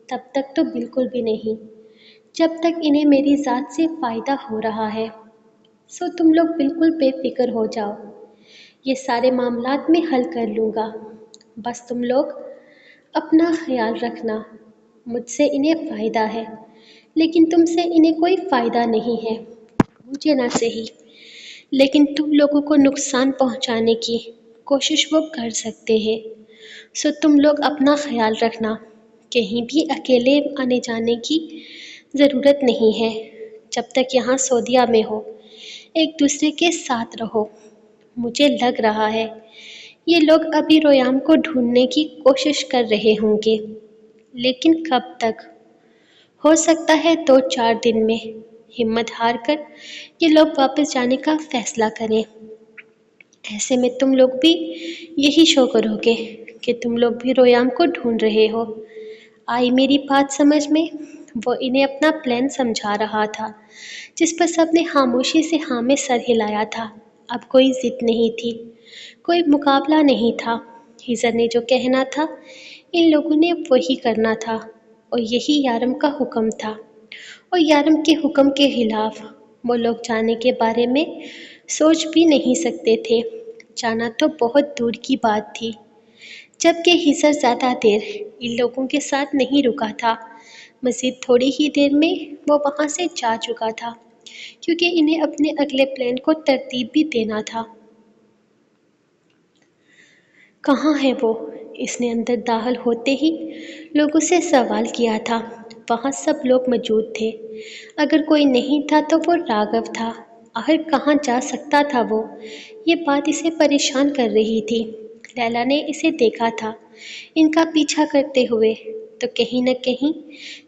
Speaker 1: تب تک تو بالکل بھی نہیں، جب تک انہیں میری ذات سے فائدہ ہو رہا ہے۔ سو تم لوگ بالکل بے فکر ہو جاؤ، یہ سارے معاملات میں حل کر لوں گا۔ بس تم لوگ اپنا خیال رکھنا۔ مجھ سے انہیں فائدہ ہے لیکن تم سے انہیں کوئی فائدہ نہیں ہے۔ مجھے نہ صحیح لیکن تم لوگوں کو نقصان پہنچانے کی کوشش وہ کر سکتے ہیں۔ سو تم لوگ اپنا خیال رکھنا، کہیں بھی اکیلے آنے جانے کی ضرورت نہیں ہے۔ جب تک یہاں سعودیہ میں ہو ایک دوسرے کے ساتھ رہو۔ مجھے لگ رہا ہے یہ لوگ ابھی رویام کو ڈھونڈنے کی کوشش کر رہے ہوں گے، لیکن کب تک؟ ہو سکتا ہے 2-4 دن میں ہمت ہار کر یہ لوگ واپس جانے کا فیصلہ کریں۔ ایسے میں تم لوگ بھی یہی شو کرو گے کہ تم لوگ بھی رویام کو ڈھونڈ رہے ہو۔ آئی میری بات سمجھ میں؟ وہ انہیں اپنا پلان سمجھا رہا تھا جس پر سب نے خاموشی سے ہاں میں سر ہلایا تھا۔ اب کوئی ضد نہیں تھی، کوئی مقابلہ نہیں تھا۔ ہیزر نے جو کہنا تھا ان لوگوں نے وہی کرنا تھا، اور یہی یارم کا حکم تھا، اور یارم کے حکم کے خلاف وہ لوگ جانے کے بارے میں سوچ بھی نہیں سکتے تھے۔ جانا تو بہت دور کی بات تھی، جبکہ ہیزر زیادہ دیر ان لوگوں کے ساتھ نہیں رکا تھا۔ مزید تھوڑی ہی دیر میں وہ وہاں سے جا چکا تھا، کیونکہ انہیں اپنے اگلے پلان کو ترتیب بھی دینا تھا۔ کہاں ہے وہ؟ اس نے اندر داخل ہوتے ہی لوگوں سے سوال کیا تھا۔ وہاں سب لوگ موجود تھے، اگر کوئی نہیں تھا تو وہ راگھو تھا۔ آخر کہاں جا سکتا تھا وہ؟ یہ بات اسے پریشان کر رہی تھی۔ لیلا نے اسے دیکھا تھا ان کا پیچھا کرتے ہوئے، تو کہیں نہ کہیں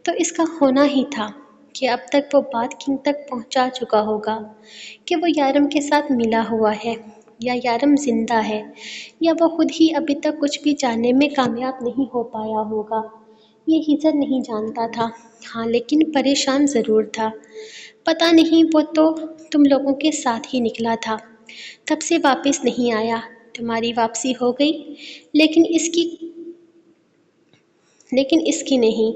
Speaker 1: تو اس کا ہونا ہی تھا کہ اب تک وہ بات کنگ تک پہنچا چکا ہوگا کہ وہ یارم کے ساتھ ملا ہوا ہے۔ یا یارم زندہ ہے، یا وہ خود ہی ابھی تک کچھ بھی جاننے میں کامیاب نہیں ہو پایا ہوگا، یہ ہجر نہیں جانتا تھا۔ ہاں لیکن پریشان ضرور تھا۔ پتہ نہیں وہ تو تم لوگوں کے ساتھ ہی نکلا تھا، تب سے واپس نہیں آیا۔ تمہاری واپسی ہو گئی، لیکن اس کی نہیں،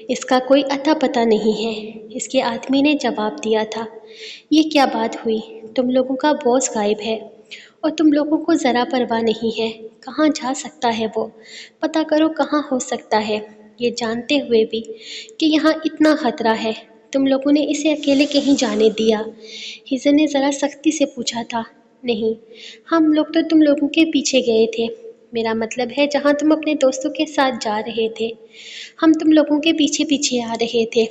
Speaker 1: اس کا کوئی اتا پتہ نہیں ہے۔ اس کے آدمی نے جواب دیا تھا، یہ کیا بات ہوئی؟ تم لوگوں کا باس غائب ہے اور تم لوگوں کو ذرا پرواہ نہیں ہے۔ کہاں جا سکتا ہے وہ؟ پتہ کرو کہاں ہو سکتا ہے، یہ جانتے ہوئے بھی کہ یہاں اتنا خطرہ ہے۔ تم لوگوں نے اسے اکیلے کہیں جانے دیا؟ ہزر نے ذرا سختی سے پوچھا تھا۔ نہیں، ہم لوگ تو تم لوگوں کے پیچھے گئے تھے۔ میرا مطلب ہے جہاں تم اپنے دوستوں کے ساتھ جا رہے تھے، ہم تم لوگوں کے پیچھے پیچھے آ رہے تھے،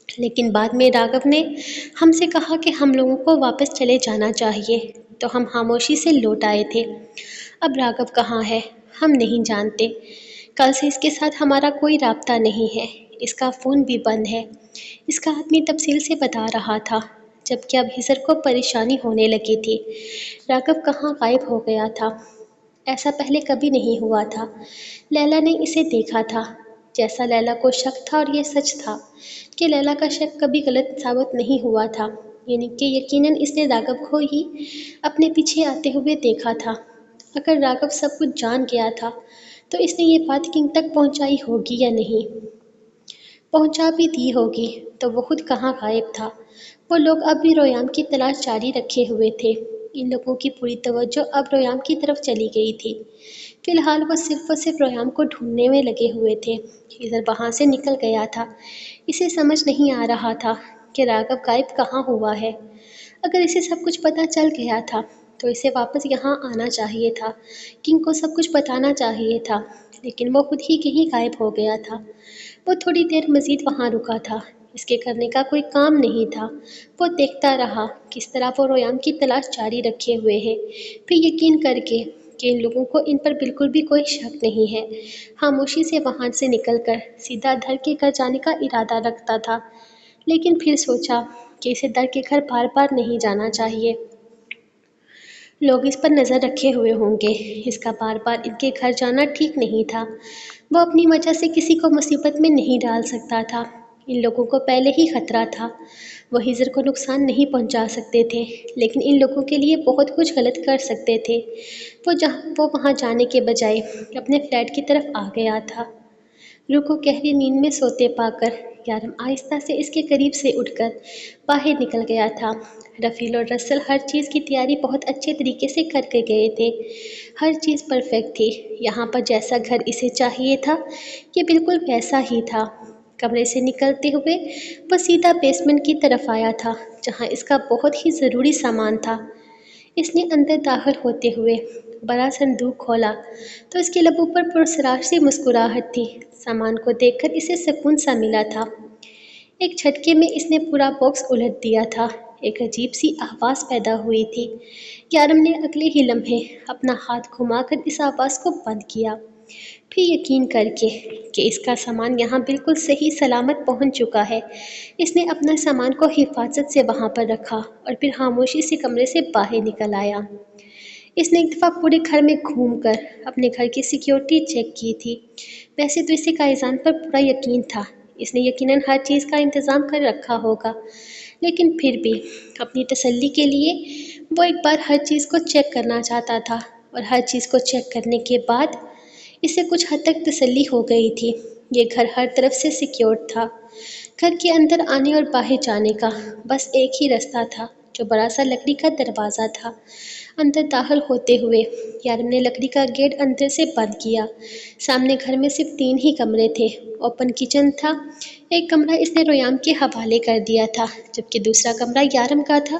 Speaker 1: لیکن بعد میں راگھو نے ہم سے کہا کہ ہم لوگوں کو واپس چلے جانا چاہیے، تو ہم خاموشی سے لوٹ آئے تھے۔ اب راگھو کہاں ہے ہم نہیں جانتے۔ کل سے اس کے ساتھ ہمارا کوئی رابطہ نہیں ہے، اس کا فون بھی بند ہے۔ اس کا آدمی تفصیل سے بتا رہا تھا، جبکہ اب ہزر کو پریشانی ہونے لگی تھی۔ راگھو کہاں غائب ہو گیا تھا؟ ایسا پہلے کبھی نہیں ہوا تھا۔ لیلا نے اسے دیکھا تھا، جیسا لیلا کو شک تھا، اور یہ سچ تھا کہ لیلا کا شک کبھی غلط ثابت نہیں ہوا تھا، یعنی کہ یقیناً اس نے راگھو کو ہی اپنے پیچھے آتے ہوئے دیکھا تھا۔ اگر راگھو سب کچھ جان گیا تھا تو اس نے یہ بات کنگ تک پہنچائی ہوگی یا نہیں؟ پہنچا بھی دی ہوگی تو وہ خود کہاں غائب تھا؟ وہ لوگ اب بھی رویام کی تلاش جاری رکھے ہوئے تھے۔ ان لوگوں کی پوری توجہ اب رویام کی طرف چلی گئی تھی۔ فی الحال وہ صرف رویام کو ڈھونڈنے میں لگے ہوئے تھے۔ ہزر وہاں سے نکل گیا تھا۔ اسے سمجھ نہیں آ رہا تھا کہ راگھو غائب کہاں ہوا ہے۔ اگر اسے سب کچھ پتہ چل گیا تھا تو اسے واپس یہاں آنا چاہیے تھا، کنگ کو سب کچھ بتانا چاہیے تھا، لیکن وہ خود ہی کہیں غائب ہو گیا تھا۔ وہ تھوڑی دیر مزید وہاں رکا تھا، اس کے کرنے کا کوئی کام نہیں تھا۔ وہ دیکھتا رہا کس طرح وہ رویام کی تلاش جاری رکھے ہوئے ہے، پھر یقین کر کے کہ ان لوگوں کو ان پر بالکل بھی کوئی شک نہیں ہے، خاموشی سے وہاں سے نکل کر سیدھا در کے گھر جانے کا ارادہ رکھتا تھا۔ لیکن پھر سوچا کہ اسے در کے گھر بار بار نہیں جانا چاہیے، لوگ اس پر نظر رکھے ہوئے ہوں گے۔ اس کا بار بار ان کے گھر جانا ٹھیک نہیں تھا۔ وہ اپنی وجہ سے کسی کو مصیبت میں نہیں ڈال سکتا تھا۔ ان لوگوں کو پہلے ہی خطرہ تھا، وہ ہزر کو نقصان نہیں پہنچا سکتے تھے، لیکن ان لوگوں کے لیے بہت کچھ غلط کر سکتے تھے۔ وہ وہاں جانے کے بجائے اپنے فلیٹ کی طرف آ گیا تھا۔ روح کو گہری نیند میں سوتے پا کر یارم آہستہ سے اس کے قریب سے اٹھ کر باہر نکل گیا تھا۔ رفیل اور رسل ہر چیز کی تیاری بہت اچھے طریقے سے کر کے گئے تھے۔ ہر چیز پرفیکٹ تھی۔ یہاں پر جیسا گھر اسے چاہیے تھا، یہ بالکل ویسا ہی تھا۔ کمرے سے نکلتے ہوئے وہ سیدھا بیسمنٹ کی طرف آیا تھا، جہاں اس کا بہت ہی ضروری سامان تھا۔ اس نے اندر داخل ہوتے ہوئے بڑا صندوق کھولا تو اس کے لبوں پر پراسرار سی مسکراہٹ تھی۔ سامان کو دیکھ کر اسے سکون سا ملا تھا۔ ایک جھٹکے میں اس نے پورا باکس الٹ دیا تھا۔ ایک عجیب سی آواز پیدا ہوئی تھی۔ یارم نے اگلے ہی لمحے اپنا ہاتھ گھما کر اس آواز کو بند کیا، پھر یقین کر کے کہ اس کا سامان یہاں بالکل صحیح سلامت پہنچ چکا ہے، اس نے اپنا سامان کو حفاظت سے وہاں پر رکھا اور پھر خاموشی سے کمرے سے باہر نکل آیا۔ اس نے ایک دفعہ پورے گھر میں گھوم کر اپنے گھر کی سیکیورٹی چیک کی تھی۔ ویسے تو اسے قائزان پر پورا یقین تھا، اس نے یقیناً ہر چیز کا انتظام کر رکھا ہوگا، لیکن پھر بھی اپنی تسلی کے لیے وہ ایک بار ہر چیز کو چیک کرنا چاہتا تھا، اور ہر چیز کو چیک کرنے کے بعد اسے کچھ حد تک تسلی ہو گئی تھی۔ یہ گھر ہر طرف سے سیکیورڈ تھا۔ گھر کے اندر آنے اور باہر جانے کا بس ایک ہی راستہ تھا، جو بڑا سا لکڑی کا دروازہ تھا۔ اندر داخل ہوتے ہوئے یارم نے لکڑی کا گیٹ اندر سے بند کیا۔ سامنے گھر میں صرف 3 ہی کمرے تھے۔ اوپن کچن تھا، ایک کمرہ اس نے رویام کے حوالے کر دیا تھا، جبکہ دوسرا کمرہ یارم کا تھا۔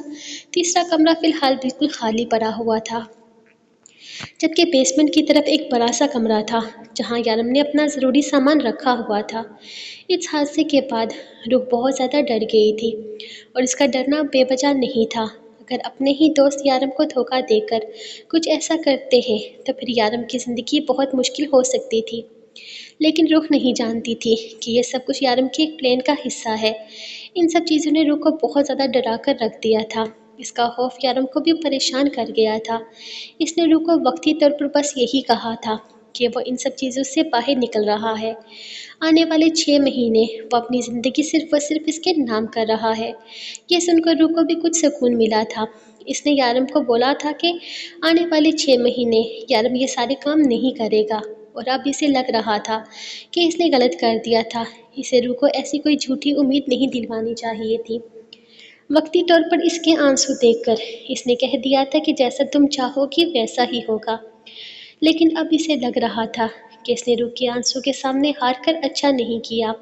Speaker 1: تیسرا کمرہ فی الحال بالکل خالی پڑا ہوا تھا، جبکہ بیسمنٹ کی طرف ایک بڑا سا کمرہ تھا، جہاں یارم نے اپنا ضروری سامان رکھا ہوا تھا۔ اس حادثے کے بعد روح بہت زیادہ ڈر گئی تھی، اور اس کا ڈرنا بے وجہ نہیں تھا۔ اگر اپنے ہی دوست یارم کو دھوکہ دے کر کچھ ایسا کرتے ہیں تو پھر یارم کی زندگی بہت مشکل ہو سکتی تھی، لیکن روح نہیں جانتی تھی کہ یہ سب کچھ یارم کے ایک پلان کا حصہ ہے۔ ان سب چیزوں نے روح کو بہت زیادہ ڈرا کر رکھ دیا تھا۔ اس کا خوف یارم کو بھی پریشان کر گیا تھا۔ اس نے روح کو وقتی طور پر بس یہی کہا تھا کہ وہ ان سب چیزوں سے باہر نکل رہا ہے۔ آنے والے 6 مہینے وہ اپنی زندگی صرف و صرف اس کے نام کر رہا ہے۔ یہ سن کر روح کو بھی کچھ سکون ملا تھا۔ اس نے یارم کو بولا تھا کہ آنے والے 6 مہینے یارم یہ سارے کام نہیں کرے گا، اور اب اسے لگ رہا تھا کہ اس نے غلط کر دیا تھا۔ اسے روح کو ایسی کوئی جھوٹی امید نہیں دلوانی چاہیے تھی۔ وقتی طور پر اس کے آنسو دیکھ کر اس نے کہہ دیا تھا کہ جیسا تم چاہو گی ویسا ہی ہوگا، لیکن اب اسے لگ رہا تھا کہ اس نے روح کے آنسو کے سامنے ہار کر اچھا نہیں کیا۔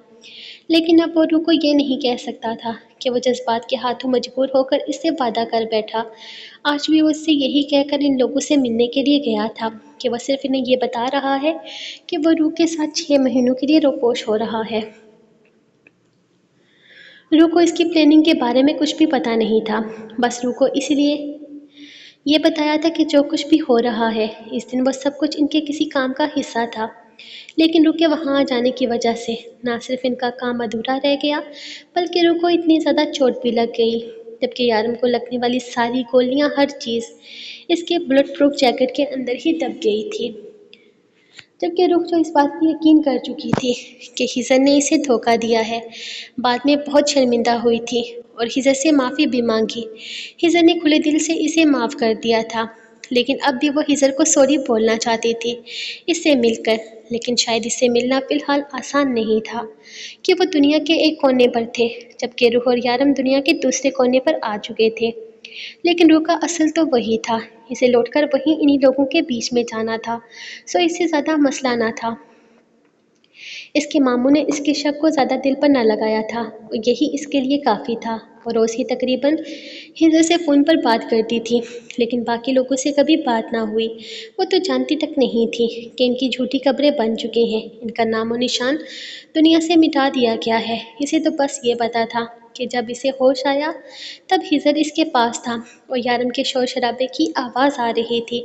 Speaker 1: لیکن اب وہ روح کو یہ نہیں کہہ سکتا تھا کہ وہ جذبات کے ہاتھوں مجبور ہو کر اس سے وعدہ کر بیٹھا۔ آج بھی وہ اس سے یہی کہہ کر ان لوگوں سے ملنے کے لیے گیا تھا کہ وہ صرف انہیں یہ بتا رہا ہے کہ وہ روح کے ساتھ 6 مہینوں کے لیے روپوش ہو رہا ہے۔ روح کو اس کی پلاننگ کے بارے میں کچھ بھی پتہ نہیں تھا، بس روح کو اس لیے یہ بتایا تھا کہ جو کچھ بھی ہو رہا ہے اس دن وہ سب کچھ ان کے کسی کام کا حصہ تھا۔ لیکن روح کے وہاں آ جانے کی وجہ سے نہ صرف ان کا کام ادھورا رہ گیا، بلکہ روح کو اتنی زیادہ چوٹ بھی لگ گئی، جبکہ یارم کو لگنے والی ساری گولیاں، ہر چیز اس کے بلٹ پروف جیکٹ کے اندر ہی دب گئی تھی۔ جبکہ روح جو اس بات پر یقین کر چکی تھی کہ ہیزر نے اسے دھوکہ دیا ہے، بعد میں بہت شرمندہ ہوئی تھی اور ہیزر سے معافی بھی مانگی۔ ہیزر نے کھلے دل سے اسے معاف کر دیا تھا، لیکن اب بھی وہ ہیزر کو سوری بولنا چاہتی تھی اس سے مل کر، لیکن شاید اس سے ملنا فی الحال آسان نہیں تھا کہ وہ دنیا کے ایک کونے پر تھے، جبکہ روح اور یارم دنیا کے دوسرے کونے پر آ چکے تھے۔ لیکن روح کا اصل تو وہی تھا، اسے لوٹ کر وہیں انہی لوگوں کے بیچ میں جانا تھا، سو اس سے زیادہ مسئلہ نہ تھا۔ اس کے ماموں نے اس کے شک کو زیادہ دل پر نہ لگایا تھا اور یہی اس کے لیے کافی تھا۔ وہ روز ہی تقریباً ہیزر سے فون پر بات کرتی تھی، لیکن باقی لوگوں سے کبھی بات نہ ہوئی۔ وہ تو جانتی تک نہیں تھی کہ ان کی جھوٹی قبریں بن چکی ہیں، ان کا نام و نشان دنیا سے مٹا دیا گیا ہے۔ اسے تو بس یہ پتا تھا کہ جب اسے ہوش آیا تب ہیزر اس کے پاس تھا اور یارم کے شور شرابے کی آواز آ رہی تھی۔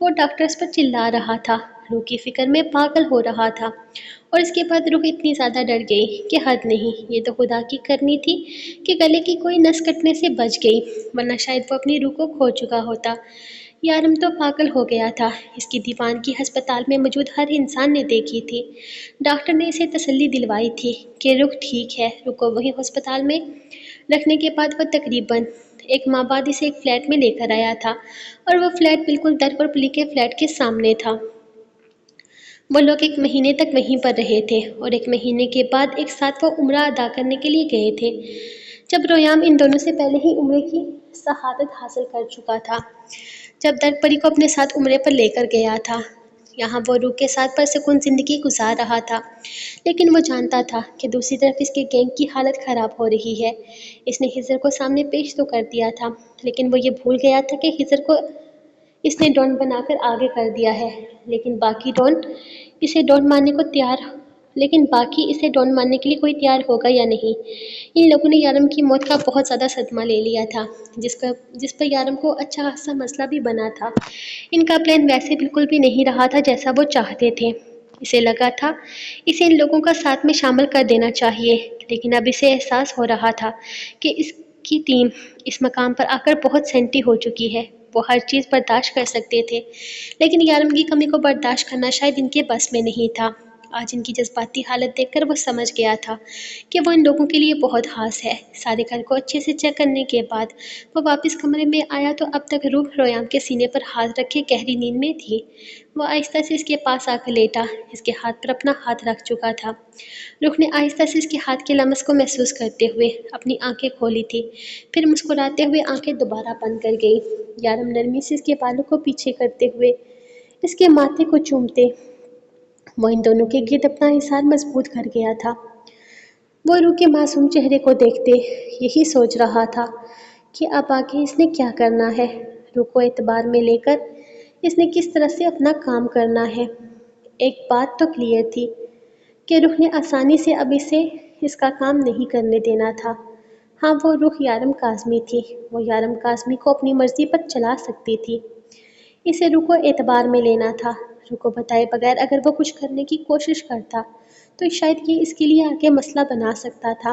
Speaker 1: وہ ڈاکٹرز پر چلا رہا تھا، روح کی فکر میں پاگل ہو رہا تھا، اور اس کے بعد روح اتنی زیادہ ڈر گئی کہ حد نہیں۔ یہ تو خدا کی کرنی تھی کہ گلے کی کوئی نس کٹنے سے بچ گئی، ورنہ شاید وہ اپنی روح کو کھو چکا ہوتا۔ یارم تو پاگل ہو گیا تھا، اس کی دیوانگی ہسپتال میں موجود ہر انسان نے دیکھی تھی۔ ڈاکٹر نے اسے تسلی دلوائی تھی کہ روح ٹھیک ہے۔ روح کو وہیں ہسپتال میں رکھنے کے بعد وہ تقریباً 1 ماہ بعد اسے ایک فلیٹ میں لے کر آیا تھا، اور وہ فلیٹ بالکل در پر پلی کے فلیٹ کے سامنے تھا۔ وہ لوگ 1 مہینے تک وہیں پر رہے تھے اور 1 مہینے کے بعد ایک ساتھ وہ عمرہ ادا کرنے کے لیے گئے تھے، جب رویام ان دونوں سے پہلے ہی عمرے کی شہادت حاصل کر چکا تھا، جب درد پری کو اپنے ساتھ عمرے پر لے کر گیا تھا۔ یہاں وہ روح کے ساتھ پرسکون زندگی گزار رہا تھا، لیکن وہ جانتا تھا کہ دوسری طرف اس کے گینگ کی حالت خراب ہو رہی ہے۔ اس نے ہیزر کو سامنے پیش تو کر دیا تھا، لیکن وہ یہ بھول گیا تھا کہ ہیزر کو اس نے ڈون بنا کر آگے کر دیا ہے، لیکن باقی اسے ڈون ماننے کے لیے کوئی تیار ہوگا یا نہیں۔ ان لوگوں نے یارم کی موت کا بہت زیادہ صدمہ لے لیا تھا، جس پر یارم کو اچھا خاصا مسئلہ بھی بنا تھا۔ ان کا پلان ویسے بالکل بھی نہیں رہا تھا جیسا وہ چاہتے تھے۔ اسے لگا تھا اسے ان لوگوں کا ساتھ میں شامل کر دینا چاہیے، لیکن اب اسے احساس ہو رہا تھا کہ اس کی ٹیم اس مقام پر آ کر بہت سینٹی ہو چکی ہے۔ وہ ہر چیز برداشت کر سکتے تھے، لیکن یارم کی کمی کو برداشت کرنا شاید ان کے بس میں نہیں تھا۔ آج ان کی جذباتی حالت دیکھ کر وہ سمجھ گیا تھا کہ وہ ان لوگوں کے لیے بہت خاص ہے۔ سارے گھر کو اچھے سے چیک کرنے کے بعد وہ واپس کمرے میں آیا تو اب تک روح رویام کے سینے پر ہاتھ رکھے گہری نیند میں تھی۔ وہ آہستہ سے اس کے پاس آ کر لیٹا، اس کے ہاتھ پر اپنا ہاتھ رکھ چکا تھا۔ روح نے آہستہ سے اس کے ہاتھ کے لمس کو محسوس کرتے ہوئے اپنی آنکھیں کھولی تھی، پھر مسکراتے ہوئے آنکھیں دوبارہ بند کر گئی۔ یارم نرمی سے اس کے بالوں کو پیچھے کرتے ہوئے اس کے ماتھے کو چومتے وہ ان دونوں کے گرد اپنا حصار مضبوط کر گیا تھا۔ وہ روح کے معصوم چہرے کو دیکھتے یہی سوچ رہا تھا کہ اب آگے اس نے کیا کرنا ہے، روح کو اعتبار میں لے کر اس نے کس طرح سے اپنا کام کرنا ہے۔ ایک بات تو کلیئر تھی کہ روح نے آسانی سے اب اسے اس کا کام نہیں کرنے دینا تھا۔ ہاں، وہ روح یارم کاظمی تھی، وہ یارم کاظمی کو اپنی مرضی پر چلا سکتی تھی۔ اسے روح کو اعتبار میں لینا تھا۔ روح کو بتائے بغیر اگر وہ کچھ کرنے کی کوشش کرتا تو شاید یہ اس کے لیے آگے مسئلہ بنا سکتا تھا۔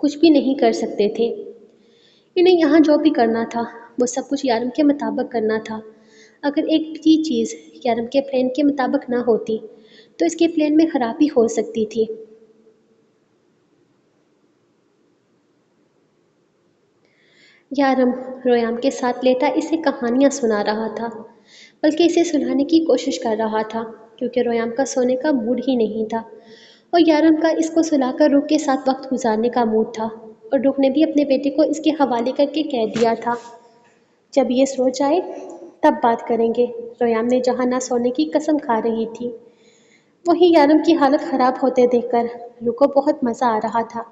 Speaker 1: کچھ بھی نہیں کر سکتے تھے۔ انہیں یہاں جو بھی کرنا تھا وہ سب کچھ یارم کے مطابق کرنا تھا۔ اگر ایک بھی چیز یارم کے پلان کے مطابق نہ ہوتی تو اس کے پلان میں خرابی ہو سکتی تھی۔ یارم رویام کے ساتھ لیٹا اسے کہانیاں سنا رہا تھا، بلکہ اسے سنانے کی کوشش کر رہا تھا کیونکہ رویام کا سونے کا موڈ ہی نہیں تھا اور یارم کا اس کو سلا کر روح کے ساتھ وقت گزارنے کا موڈ تھا، اور روح نے بھی اپنے بیٹے کو اس کے حوالے کر کے کہہ دیا تھا جب یہ سو جائے تب بات کریں گے۔ رویام نے جہاں نہ سونے کی قسم کھا رہی تھی وہیں یارم کی حالت خراب ہوتے دیکھ کر روح کو بہت مزہ آ رہا تھا۔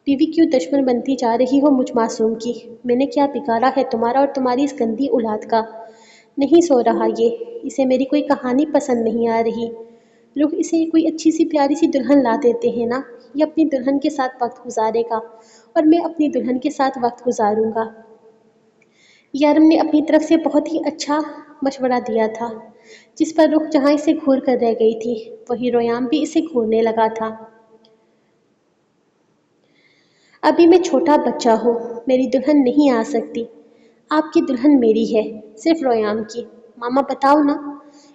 Speaker 1: بیوی کیوں دشمن بنتی جا رہی ہو مجھ معصوم کی؟ میں نے کیا بگاڑا ہے تمہارا اور تمہاری اس گندی اولاد کا؟ نہیں سو رہا یہ، اسے میری کوئی کہانی پسند نہیں آ رہی۔ روح اسے کوئی اچھی سی پیاری سی دلہن لا دیتے ہیں نا، یہ اپنی دلہن کے ساتھ وقت گزارے گا اور میں اپنی دلہن کے ساتھ وقت گزاروں گا۔ یارم نے اپنی طرف سے بہت ہی اچھا مشورہ دیا تھا، جس پر روح جہاں اسے گھور کر رہ گئی تھی وہی رویام بھی اسے گھورنے لگا تھا۔ ابھی میں چھوٹا بچہ ہوں، میری دلہن نہیں آ سکتی، آپ کی دلہن میری ہے، صرف رویام کی۔ ماما بتاؤ نا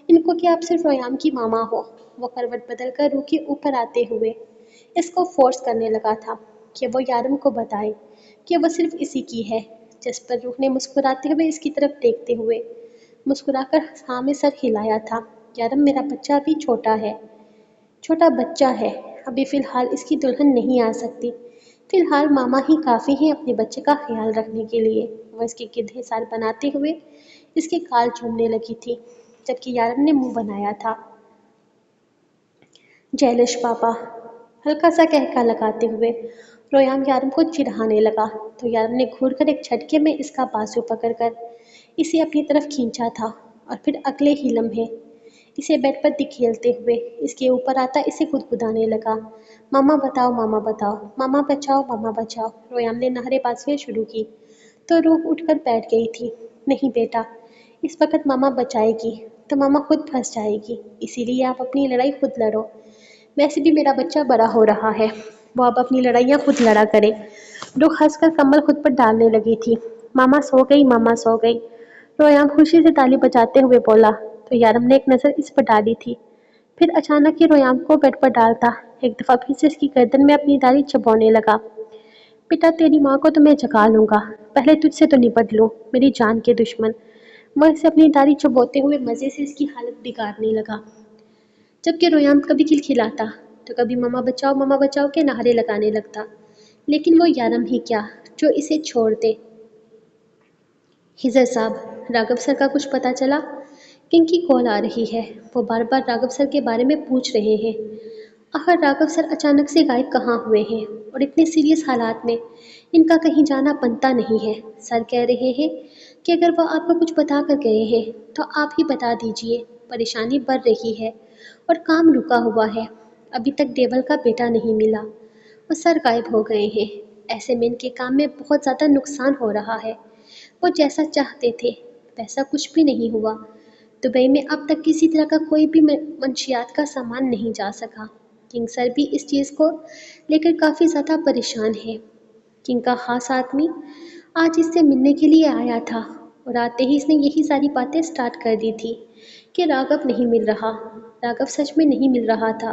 Speaker 1: ان کو کہ آپ صرف رویام کی ماما ہو۔ وہ کروٹ بدل کر روح کے اوپر آتے ہوئے اس کو فورس کرنے لگا تھا کہ وہ یارم کو بتائے کہ وہ صرف اسی کی ہے، جس پر روح نے مسکراتے ہوئے اس کی طرف دیکھتے ہوئے مسکرا کر ہاں میں سر ہلایا تھا۔ یارم میرا بچہ ابھی چھوٹا بچہ ہے، ابھی فی الحال اس کی دلہن نہیں آ سکتی، فی الحال ماما ہی کافی ہیں اپنے بچے کا خیال رکھنے کے لیے۔ وہ اس کے گدھے سار بناتے ہوئے اس کے کال چومنے لگی تھی، جبکہ یارم نے منہ بنایا تھا۔ جیلش پاپا، ہلکا سا کہکا لگاتے ہوئے رویام یارم کو چڑھانے لگا تو یارم نے گھور کر ایک جھٹکے میں اس کا بازو پکڑ کر اسے اپنی طرف کھینچا تھا، اور پھر اگلے ہی لمحے اسے بیڈ پر دکھیلتے ہوئے اس کے اوپر آتا اسے گدگدانے لگا۔ ماما بتاؤ ماما بتاؤ، ماما بچاؤ ماما بچاؤ۔ رویام نے نعرے بازیاں شروع کی تو روح اٹھ کر بیٹھ گئی تھی۔ نہیں بیٹا، اس وقت ماما بچائے گی تو ماما خود پھنس جائے گی، اسی لیے آپ اپنی لڑائی خود لڑو۔ ویسے بھی میرا بچہ بڑا ہو رہا ہے، وہ اب اپنی لڑائیاں خود لڑا کرے۔ روح ہنس کر کمبل خود پر ڈالنے لگی تھی۔ ماما سو گئی، ماما سو گئی، رویام خوشی سے تالی بجاتے ہوئے بولا تو یارم نے ایک نظر اس پر ڈالی تھی، پھر اچانک ہی رویام کو بیڈ پر ڈالتا ایک دفعہ پھر سے اس کی گردن میں اپنی داڑھی چبونے لگا۔ بیٹا تیری ماں کو تو میں جگا لوں گا، پہلے تجھ سے تو نپٹ لوں میری جان کے دشمن۔ وہ اسے اپنی داڑھی چبوتے ہوئے مزے سے اس کی حالت بگاڑنے لگا، جبکہ رویام کبھی کھلکھلاتا تو کبھی ماما بچاؤ کے نعرے لگانے لگتا، لیکن وہ یارم ہی کیا جو اسے چھوڑ دے۔ ہزر صاحب، راگھو سر کا کچھ پتہ چلا؟ کن کی کال آ رہی ہے؟ وہ بار بار راگھو سر کے بارے میں پوچھ رہے ہیں۔ آخر راگھو سر اچانک سے غائب کہاں ہوئے ہیں، اور اتنے سیریس حالات میں ان کا کہیں جانا بنتا نہیں ہے۔ سر کہہ رہے ہیں کہ اگر وہ آپ کو کچھ بتا کر گئے ہیں تو آپ ہی بتا دیجئے، پریشانی بڑھ رہی ہے اور کام رکا ہوا ہے، ابھی تک ڈیول کا بیٹا نہیں ملا اور سر غائب ہو گئے ہیں، ایسے میں ان کے کام میں بہت زیادہ نقصان ہو رہا ہے۔ وہ جیسا چاہتے تھے ویسا کچھ بھی نہیں ہوا، دبئی میں اب تک کسی طرح کا کوئی بھی منشیات کا سامان نہیں جا سکا۔ کنگ سر بھی اس چیز کو لے کر کافی زیادہ پریشان ہے۔ کنگ کا خاص آدمی آج اس سے ملنے کے لیے آیا تھا اور آتے ہی اس نے یہی ساری باتیں سٹارٹ کر دی تھی کہ راگھو نہیں مل رہا، راگھو سچ میں نہیں مل رہا تھا۔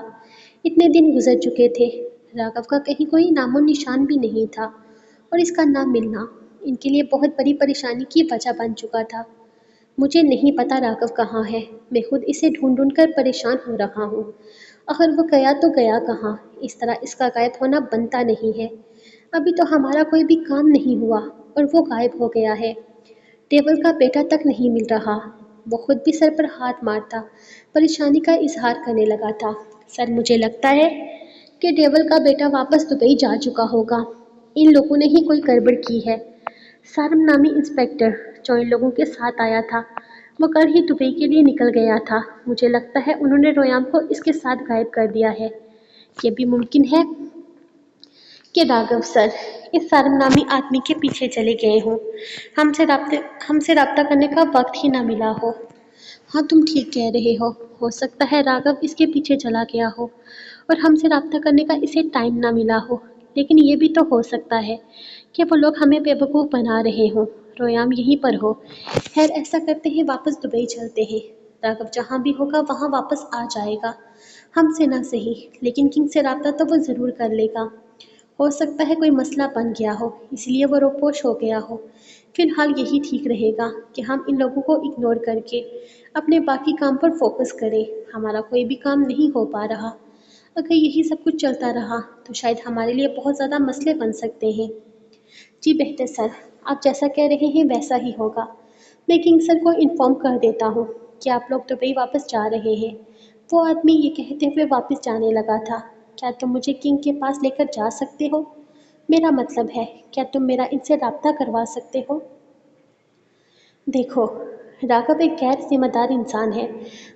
Speaker 1: اتنے دن گزر چکے تھے، راگھو کا کہیں کوئی نام و نشان بھی نہیں تھا، اور اس کا نہ ملنا ان کے لیے بہت بڑی پریشانی کی وجہ بن چکا تھا۔ مجھے نہیں پتا راگھو کہاں ہے، میں خود اسے ڈھونڈ ڈھونڈ کر پریشان ہو رہا ہوں۔ آخر وہ گیا تو گیا کہاں؟ اس طرح اس کا غائب ہونا بنتا نہیں ہے۔ ابھی تو ہمارا کوئی بھی کام نہیں ہوا اور وہ غائب ہو گیا ہے۔ ڈیول کا بیٹا تک نہیں مل رہا۔ وہ خود بھی سر پر ہاتھ مارتا پریشانی کا اظہار کرنے لگا تھا۔ سر مجھے لگتا ہے کہ ڈیول کا بیٹا واپس دبئی جا چکا ہوگا، ان لوگوں نے ہی کوئی گڑبڑ کی ہے۔ سارم نامی انسپیکٹر جو ان لوگوں کے ساتھ آیا تھا وہ کل ہی دبئی کے لیے نکل گیا تھا، مجھے لگتا ہے انہوں نے رویام کو اس کے ساتھ غائب کر دیا ہے۔ یہ بھی ممکن ہے کہ راگھو سر اس سارم نامی آدمی کے پیچھے چلے گئے ہوں، ہم سے رابطہ کرنے کا وقت ہی نہ ملا ہو۔ ہاں تم ٹھیک کہہ رہے ہو سکتا ہے راگھو اس کے پیچھے چلا گیا ہو اور ہم سے رابطہ کرنے کا اسے ٹائم نہ ملا ہو، لیکن یہ بھی تو ہو سکتا ہے کہ وہ لوگ ہمیں بیوقوف بنا رہے ہوں، رویام یہیں پر ہو۔ خیر ایسا کرتے ہیں، واپس دبئی چلتے ہیں۔ راگھو جہاں بھی ہوگا وہاں واپس آ جائے گا، ہم سے نہ صحیح لیکن کنگ سے رابطہ تو وہ ضرور کر لے گا۔ ہو سکتا ہے کوئی مسئلہ بن گیا ہو، اس لیے وہ روپوش ہو گیا ہو۔ فی الحال یہی ٹھیک رہے گا کہ ہم ان لوگوں کو اگنور کر کے اپنے باقی کام پر فوکس کریں۔ ہمارا کوئی بھی کام نہیں ہو پا رہا۔ اگر یہی سب کچھ چلتا رہا تو شاید ہمارے لیے بہت زیادہ مسئلے بن سکتے ہیں۔ جی بہتر سر، آپ جیسا کہہ رہے ہیں ویسا ہی ہوگا۔ میں کنگ سر کو انفارم کر دیتا ہوں کہ آپ لوگ دبئی واپس جا رہے ہیں۔ وہ آدمی یہ کہتے ہوئے واپس جانے لگا تھا، کیا تم مجھے کنگ کے پاس لے کر جا سکتے ہو؟ میرا مطلب ہے کیا تم میرا ان سے رابطہ کروا سکتے ہو؟ دیکھو، راگھو ایک غیر ذمہ دار انسان ہے،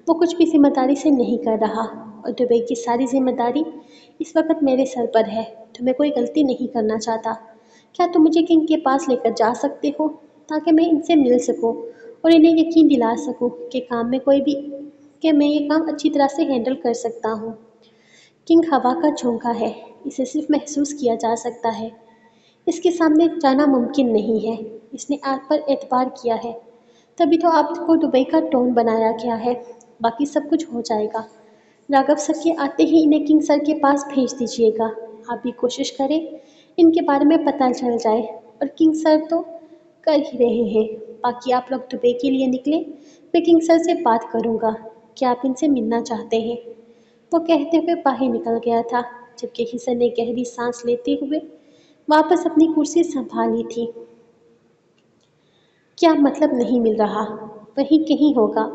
Speaker 1: وہ کچھ بھی ذمہ داری سے نہیں کر رہا، اور دبئی کی ساری ذمہ داری اس وقت میرے سر پر ہے، تو میں کوئی غلطی نہیں کرنا چاہتا۔ کیا تم مجھے کنگ کے پاس لے کر جا سکتے ہو تاکہ میں ان سے مل سکوں اور انہیں یقین دلا سکوں کہ میں یہ کام اچھی طرح سے ہینڈل کر سکتا ہوں۔ کنگ ہوا کا جھونکا ہے، اسے صرف محسوس کیا جا سکتا ہے، اس کے سامنے جانا ممکن نہیں ہے۔ اس نے آپ پر اعتبار کیا ہے، تبھی تو آپ کو دبئی کا ٹون بنایا گیا ہے۔ باقی سب کچھ ہو جائے گا۔ راگھو سر کے آتے ہی انہیں کنگ سر کے پاس بھیج دیجیے گا۔ آپ بھی کوشش کریں ان کے بارے میں پتہ چل جائے، اور کنگ سر تو کر ہی رہے ہیں۔ باقی آپ لوگ دبئی کے لیے نکلیں، میں کنگ سر سے بات کروں گا کہ آپ ان سے ملنا چاہتے ہیں۔ وہ کہتے ہوئے باہر نکل گیا تھا، جبکہ ہیثر نے گہری سانس لیتے ہوئے واپس اپنی کرسی سنبھالی تھی۔ کیا مطلب نہیں مل رہا؟ وہیں کہیں ہوگا،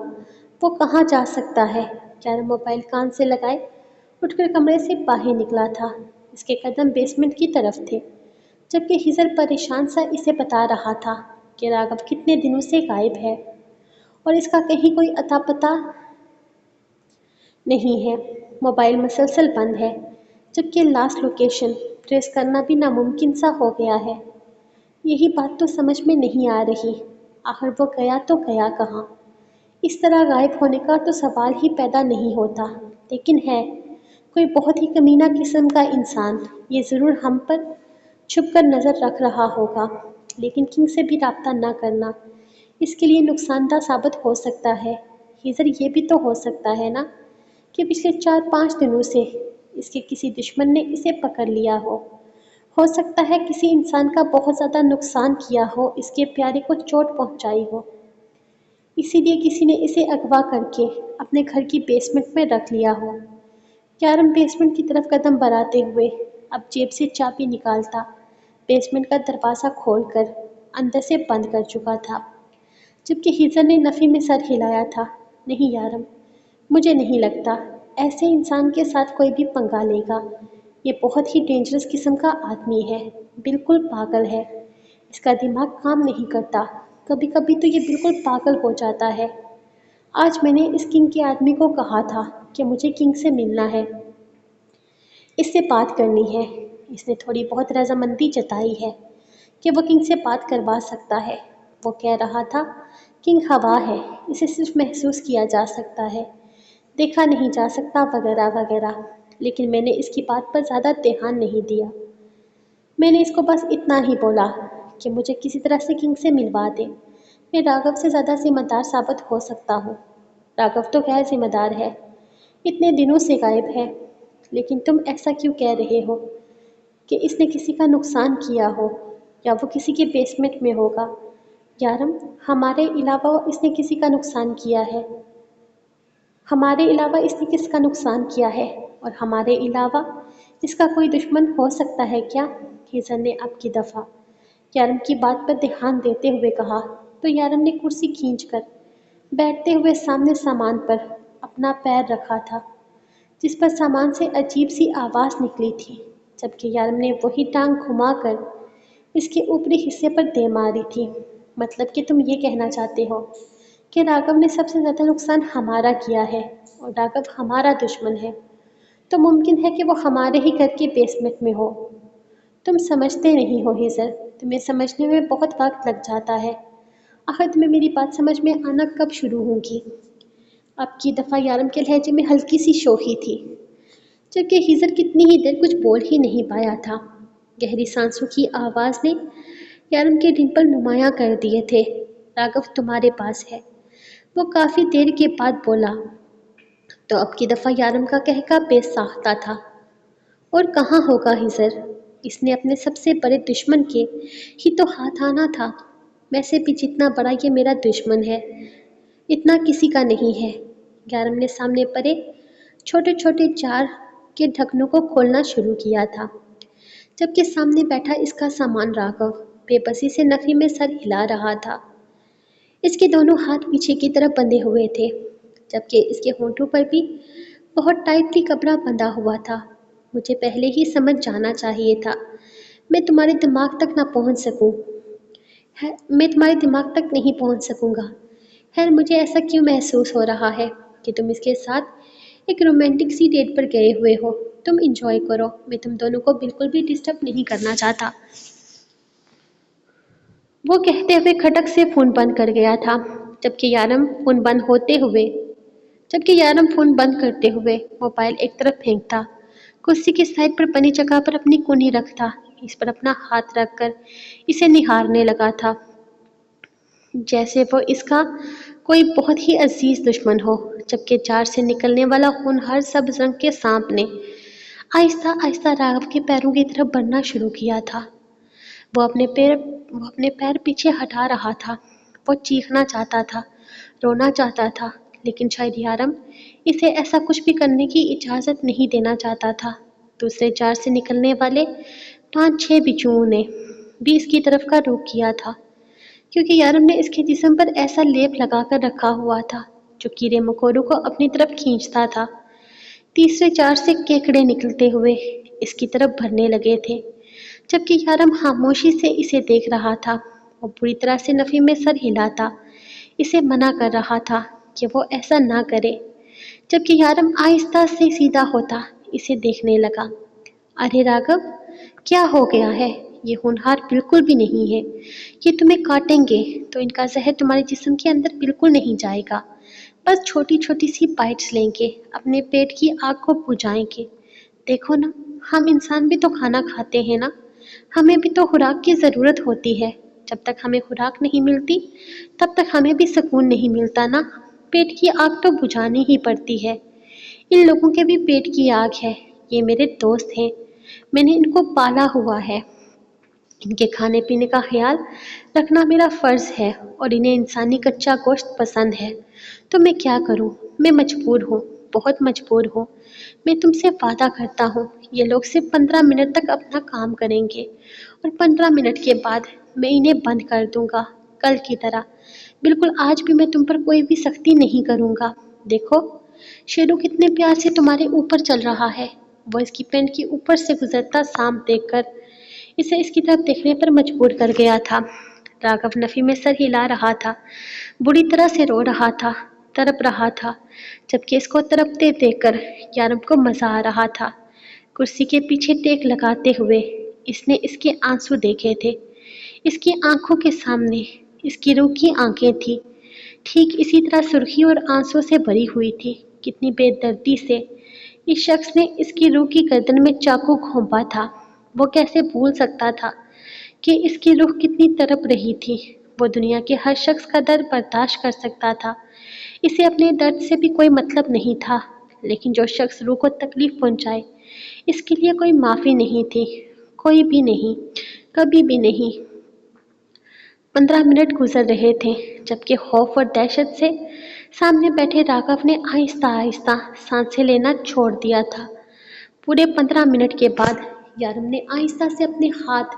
Speaker 1: وہ کہاں جا سکتا ہے؟ یارم موبائل کان سے لگائے اٹھ کر کمرے سے باہر نکلا تھا۔ اس کے قدم بیسمنٹ کی طرف تھے، جبکہ ہیثر پریشان سا اسے بتا رہا تھا کہ راگھو کتنے دنوں سے غائب ہے اور اس کا کہیں کوئی اتا پتہ نہیں ہے۔ موبائل مسلسل بند ہے، جبکہ لاسٹ لوکیشن ٹریس کرنا بھی ناممکن سا ہو گیا ہے۔ یہی بات تو سمجھ میں نہیں آ رہی، آخر وہ گیا تو گیا کہاں؟ اس طرح غائب ہونے کا تو سوال ہی پیدا نہیں ہوتا، لیکن ہے کوئی بہت ہی کمینہ قسم کا انسان، یہ ضرور ہم پر چھپ کر نظر رکھ رہا ہوگا۔ لیکن کنگ سے بھی رابطہ نہ کرنا اس کے لیے نقصان دہ ثابت ہو سکتا ہے۔ ہیثر یہ بھی تو ہو سکتا ہے نا کہ پچھلے 4-5 دنوں سے اس کے کسی دشمن نے اسے پکڑ لیا ہو سکتا ہے کسی انسان کا بہت زیادہ نقصان کیا ہو، اس کے پیارے کو چوٹ پہنچائی ہو، اسی لیے کسی نے اسے اغوا کر کے اپنے گھر کی بیسمنٹ میں رکھ لیا ہو۔ یارم بیسمنٹ کی طرف قدم بڑھاتے ہوئے اب جیب سے چابی نکالتا بیسمنٹ کا دروازہ کھول کر اندر سے بند کر چکا تھا، جبکہ ہیثر نے نفی میں سر ہلایا تھا۔ نہیں یارم، مجھے نہیں لگتا ایسے انسان کے ساتھ کوئی بھی پنگا لے گا۔ یہ بہت ہی ڈینجرس قسم کا آدمی ہے، بالکل پاگل ہے، اس کا دماغ کام نہیں کرتا، کبھی کبھی تو یہ بالکل پاگل ہو جاتا ہے۔ آج میں نے اس کنگ کے آدمی کو کہا تھا کہ مجھے کنگ سے ملنا ہے، اس سے بات کرنی ہے۔ اس نے تھوڑی بہت رضامندی جتائی ہے کہ وہ کنگ سے بات کروا سکتا ہے۔ وہ کہہ رہا تھا کنگ ہوا ہے، اسے صرف محسوس کیا جا سکتا ہے، دیکھا نہیں جا سکتا وغیرہ وغیرہ، لیکن میں نے اس کی بات پر زیادہ دھیان نہیں دیا۔ میں نے اس کو بس اتنا ہی بولا کہ مجھے کسی طرح سے کنگ سے ملوا دے، میں راگھو سے زیادہ ذمہ دار ثابت ہو سکتا ہوں۔ راگھو تو غیر ذمہ دار ہے، اتنے دنوں سے غائب ہے، لیکن تم ایسا کیوں کہہ رہے ہو کہ اس نے کسی کا نقصان کیا ہو یا وہ کسی کے بیسمنٹ میں ہوگا؟ یارم، ہمارے علاوہ اس نے کسی کا نقصان کیا ہے، ہمارے علاوہ اس نے کس کا نقصان کیا ہے، اور ہمارے علاوہ اس کا کوئی دشمن ہو سکتا ہے کیا؟ ہیثر نے اب کی دفعہ یارم کی بات پر دھیان دیتے ہوئے کہا تو یارم نے کرسی کھینچ کر بیٹھتے ہوئے سامنے سامان پر اپنا پیر رکھا تھا، جس پر سامان سے عجیب سی آواز نکلی تھی، جبکہ یارم نے وہی ٹانگ گھما کر اس کے اوپری حصے پر دے ماری تھی۔ مطلب کہ تم یہ کہنا چاہتے ہو کہ راگھو نے سب سے زیادہ نقصان ہمارا کیا ہے اور راگھو ہمارا دشمن ہے، تو ممکن ہے کہ وہ ہمارے ہی گھر کے بیسمنٹ میں ہو۔ تم سمجھتے نہیں ہو ہیثر، تمہیں سمجھنے میں بہت وقت لگ جاتا ہے، آخر تمہیں میری بات سمجھ میں آنا کب شروع ہوگی؟ اب کی دفعہ یارم کے لہجے میں ہلکی سی شوخی تھی، جبکہ ہیثر کتنی ہی دیر کچھ بول ہی نہیں پایا تھا۔ گہری سانسوں کی آواز نے یارم کے ڈمپل نمایاں کر دیے تھے۔ راگھو تمہارے پاس ہے، وہ کافی دیر کے بعد بولا۔ تو اب کی دفعہ یارم کا کہکا بے ساختہ تھا۔ اور کہاں ہوگا ہزر؟ اس نے اپنے سب سے بڑے دشمن کے ہی تو ہاتھ آنا تھا۔ ویسے بھی جتنا بڑا یہ میرا دشمن ہے اتنا کسی کا نہیں ہے۔ یارم نے سامنے پڑے چھوٹے چھوٹے جار کے ڈھکنوں کو کھولنا شروع کیا تھا، جبکہ سامنے بیٹھا اس کا سامان راگھو بے بسی سے نفی میں سر ہلا رہا تھا۔ اس کے دونوں ہاتھ پیچھے کی طرف بندھے ہوئے تھے، جبکہ اس کے ہونٹوں پر بھی بہت ٹائٹلی کپڑا بندھا ہوا تھا۔ مجھے پہلے ہی سمجھ جانا چاہیے تھا، میں تمہارے دماغ تک نہ پہنچ سکوں۔ میں تمہارے دماغ تک نہیں پہنچ سکوں گا۔ خیر، مجھے ایسا کیوں محسوس ہو رہا ہے کہ تم اس کے ساتھ ایک رومانٹک سی ڈیٹ پر گئے ہوئے ہو۔ تم انجوائے کرو، میں تم دونوں کو بالکل بھی ڈسٹرب نہیں کرنا چاہتا۔ وہ کہتے ہوئے کھٹک سے فون بند کر گیا تھا، جبکہ یارم فون بند کرتے ہوئے موبائل ایک طرف پھینکتا، کرسی کی سائڈ پر بنی جگہ پر اپنی کونی رکھتا، اس پر اپنا ہاتھ رکھ کر اسے نہارنے لگا تھا، جیسے وہ اس کا کوئی بہت ہی عزیز دشمن ہو۔ جبکہ جار سے نکلنے والا خون ہر سبز رنگ کے سانپ نے آہستہ آہستہ راگھو کے پیروں کی طرف بڑھنا شروع کیا تھا۔ وہ اپنے پیر پیچھے ہٹا رہا تھا۔ وہ چیخنا چاہتا تھا، رونا چاہتا تھا، لیکن شاید یارم اسے ایسا کچھ بھی کرنے کی اجازت نہیں دینا چاہتا تھا۔ دوسرے جار سے نکلنے والے 5-6 بچھوؤں نے بھی اس کی طرف کا رخ کیا تھا، کیونکہ یارم نے اس کے جسم پر ایسا لیپ لگا کر رکھا ہوا تھا جو کیڑے مکوڑوں کو اپنی طرف کھینچتا تھا۔ تیسرے جار سے کیکڑے نکلتے ہوئے اس کی طرف بھرنے لگے تھے، جبکہ یارم خاموشی سے اسے دیکھ رہا تھا۔ وہ بری طرح سے نفی میں سر ہلاتا، اسے منع کر رہا تھا کہ وہ ایسا نہ کرے، جبکہ یارم آہستہ سے سیدھا ہوتا اسے دیکھنے لگا۔ ارے راگھو، کیا ہو گیا ہے؟ یہ ہونہار بالکل بھی نہیں ہے۔ یہ تمہیں کاٹیں گے تو ان کا زہر تمہارے جسم کے اندر بالکل نہیں جائے گا، بس چھوٹی چھوٹی سی بائٹس لیں گے، اپنے پیٹ کی آگ کو بجھائیں گے۔ دیکھو نا، ہم انسان بھی تو کھانا کھاتے ہیں نا، ہمیں بھی تو خوراک کی ضرورت ہوتی ہے۔ جب تک ہمیں خوراک نہیں ملتی تب تک ہمیں بھی سکون نہیں ملتا نا۔ پیٹ کی آگ تو بجھانی ہی پڑتی ہے۔ ان لوگوں کے بھی پیٹ کی آگ ہے، یہ میرے دوست ہیں، میں نے ان کو پالا ہوا ہے، ان کے کھانے پینے کا خیال رکھنا میرا فرض ہے، اور انہیں انسانی کچا گوشت پسند ہے، تو میں کیا کروں؟ میں مجبور ہوں، بہت مجبور ہوں۔ میں تم سے وعدہ کرتا ہوں، یہ لوگ صرف 15 منٹ تک اپنا کام کریں گے، اور 15 منٹ کے بعد میں انہیں بند کر دوں گا، کل کی طرح۔ بالکل آج بھی میں تم پر کوئی بھی سختی نہیں کروں گا۔ دیکھو، شیرو کتنے پیار سے تمہارے اوپر چل رہا ہے۔ وہ اس کی پینٹ کے اوپر سے گزرتا سانپ دیکھ کر اسے اس کی طرف دیکھنے پر مجبور کر گیا تھا۔ راگھو نفی میں سر ہلا رہا تھا، بری طرح سے رو رہا تھا، تڑپ رہا تھا، جبکہ اس کو تڑپتے دیکھ کر یارم کو مزہ آ رہا تھا۔ کرسی کے پیچھے ٹیک لگاتے ہوئے اس نے اس کے آنسو دیکھے تھے۔ اس کی آنکھوں کے سامنے اس کی روح کی آنکھیں تھیں، ٹھیک اسی طرح سرخی اور آنسو سے بھری ہوئی تھی۔ کتنی بے دردی سے اس شخص نے اس کی روح کی گردن میں چاقو گھونپا تھا۔ وہ کیسے بھول سکتا تھا کہ اس کی روح کتنی تڑپ رہی تھی؟ وہ دنیا کے ہر شخص کا درد برداشت کر سکتا تھا، اسے اپنے درد سے بھی کوئی مطلب نہیں تھا، لیکن جو شخص روح کو تکلیف پہنچائے اس کے لیے کوئی معافی نہیں تھی، کوئی بھی نہیں، کبھی بھی نہیں۔ 15 منٹ گزر رہے تھے، جبکہ خوف اور دہشت سے سامنے بیٹھے راگھو نے آہستہ آہستہ سانسیں لینا چھوڑ دیا تھا۔ پورے 15 منٹ کے بعد یارم نے آہستہ سے اپنے ہاتھ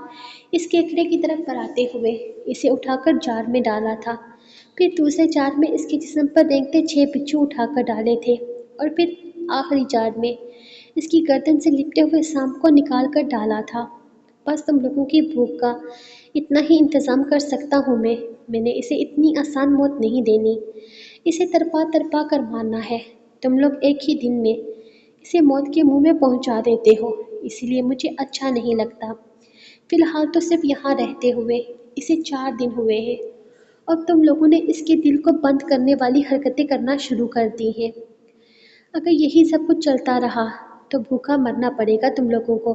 Speaker 1: اس کیکڑے کی طرف بڑھاتے ہوئے اسے اٹھا کر جار میں ڈالا تھا، پھر دوسرے جار میں اس کے جسم پر رینگتے 6 بچھو اٹھا کر ڈالے تھے، اور پھر آخری جار میں اس کی گردن سے لپٹے ہوئے سانپ کو نکال کر ڈالا تھا۔ بس تم لوگوں کی بھوک کا اتنا ہی انتظام کر سکتا ہوں میں نے اسے اتنی آسان موت نہیں دینی، اسے تڑپا تڑپا کر مارنا ہے۔ تم لوگ ایک ہی دن میں اسے موت کے منہ میں پہنچا دیتے ہو، اسی لیے مجھے اچھا نہیں لگتا۔ فی الحال تو صرف یہاں رہتے ہوئے اسے 4 دن ہوئے ہیں، اب تم لوگوں نے اس کے دل کو بند کرنے والی حرکتیں کرنا شروع کر دی ہیں۔ اگر یہی سب کچھ چلتا رہا تو بھوکا مرنا پڑے گا تم لوگوں کو۔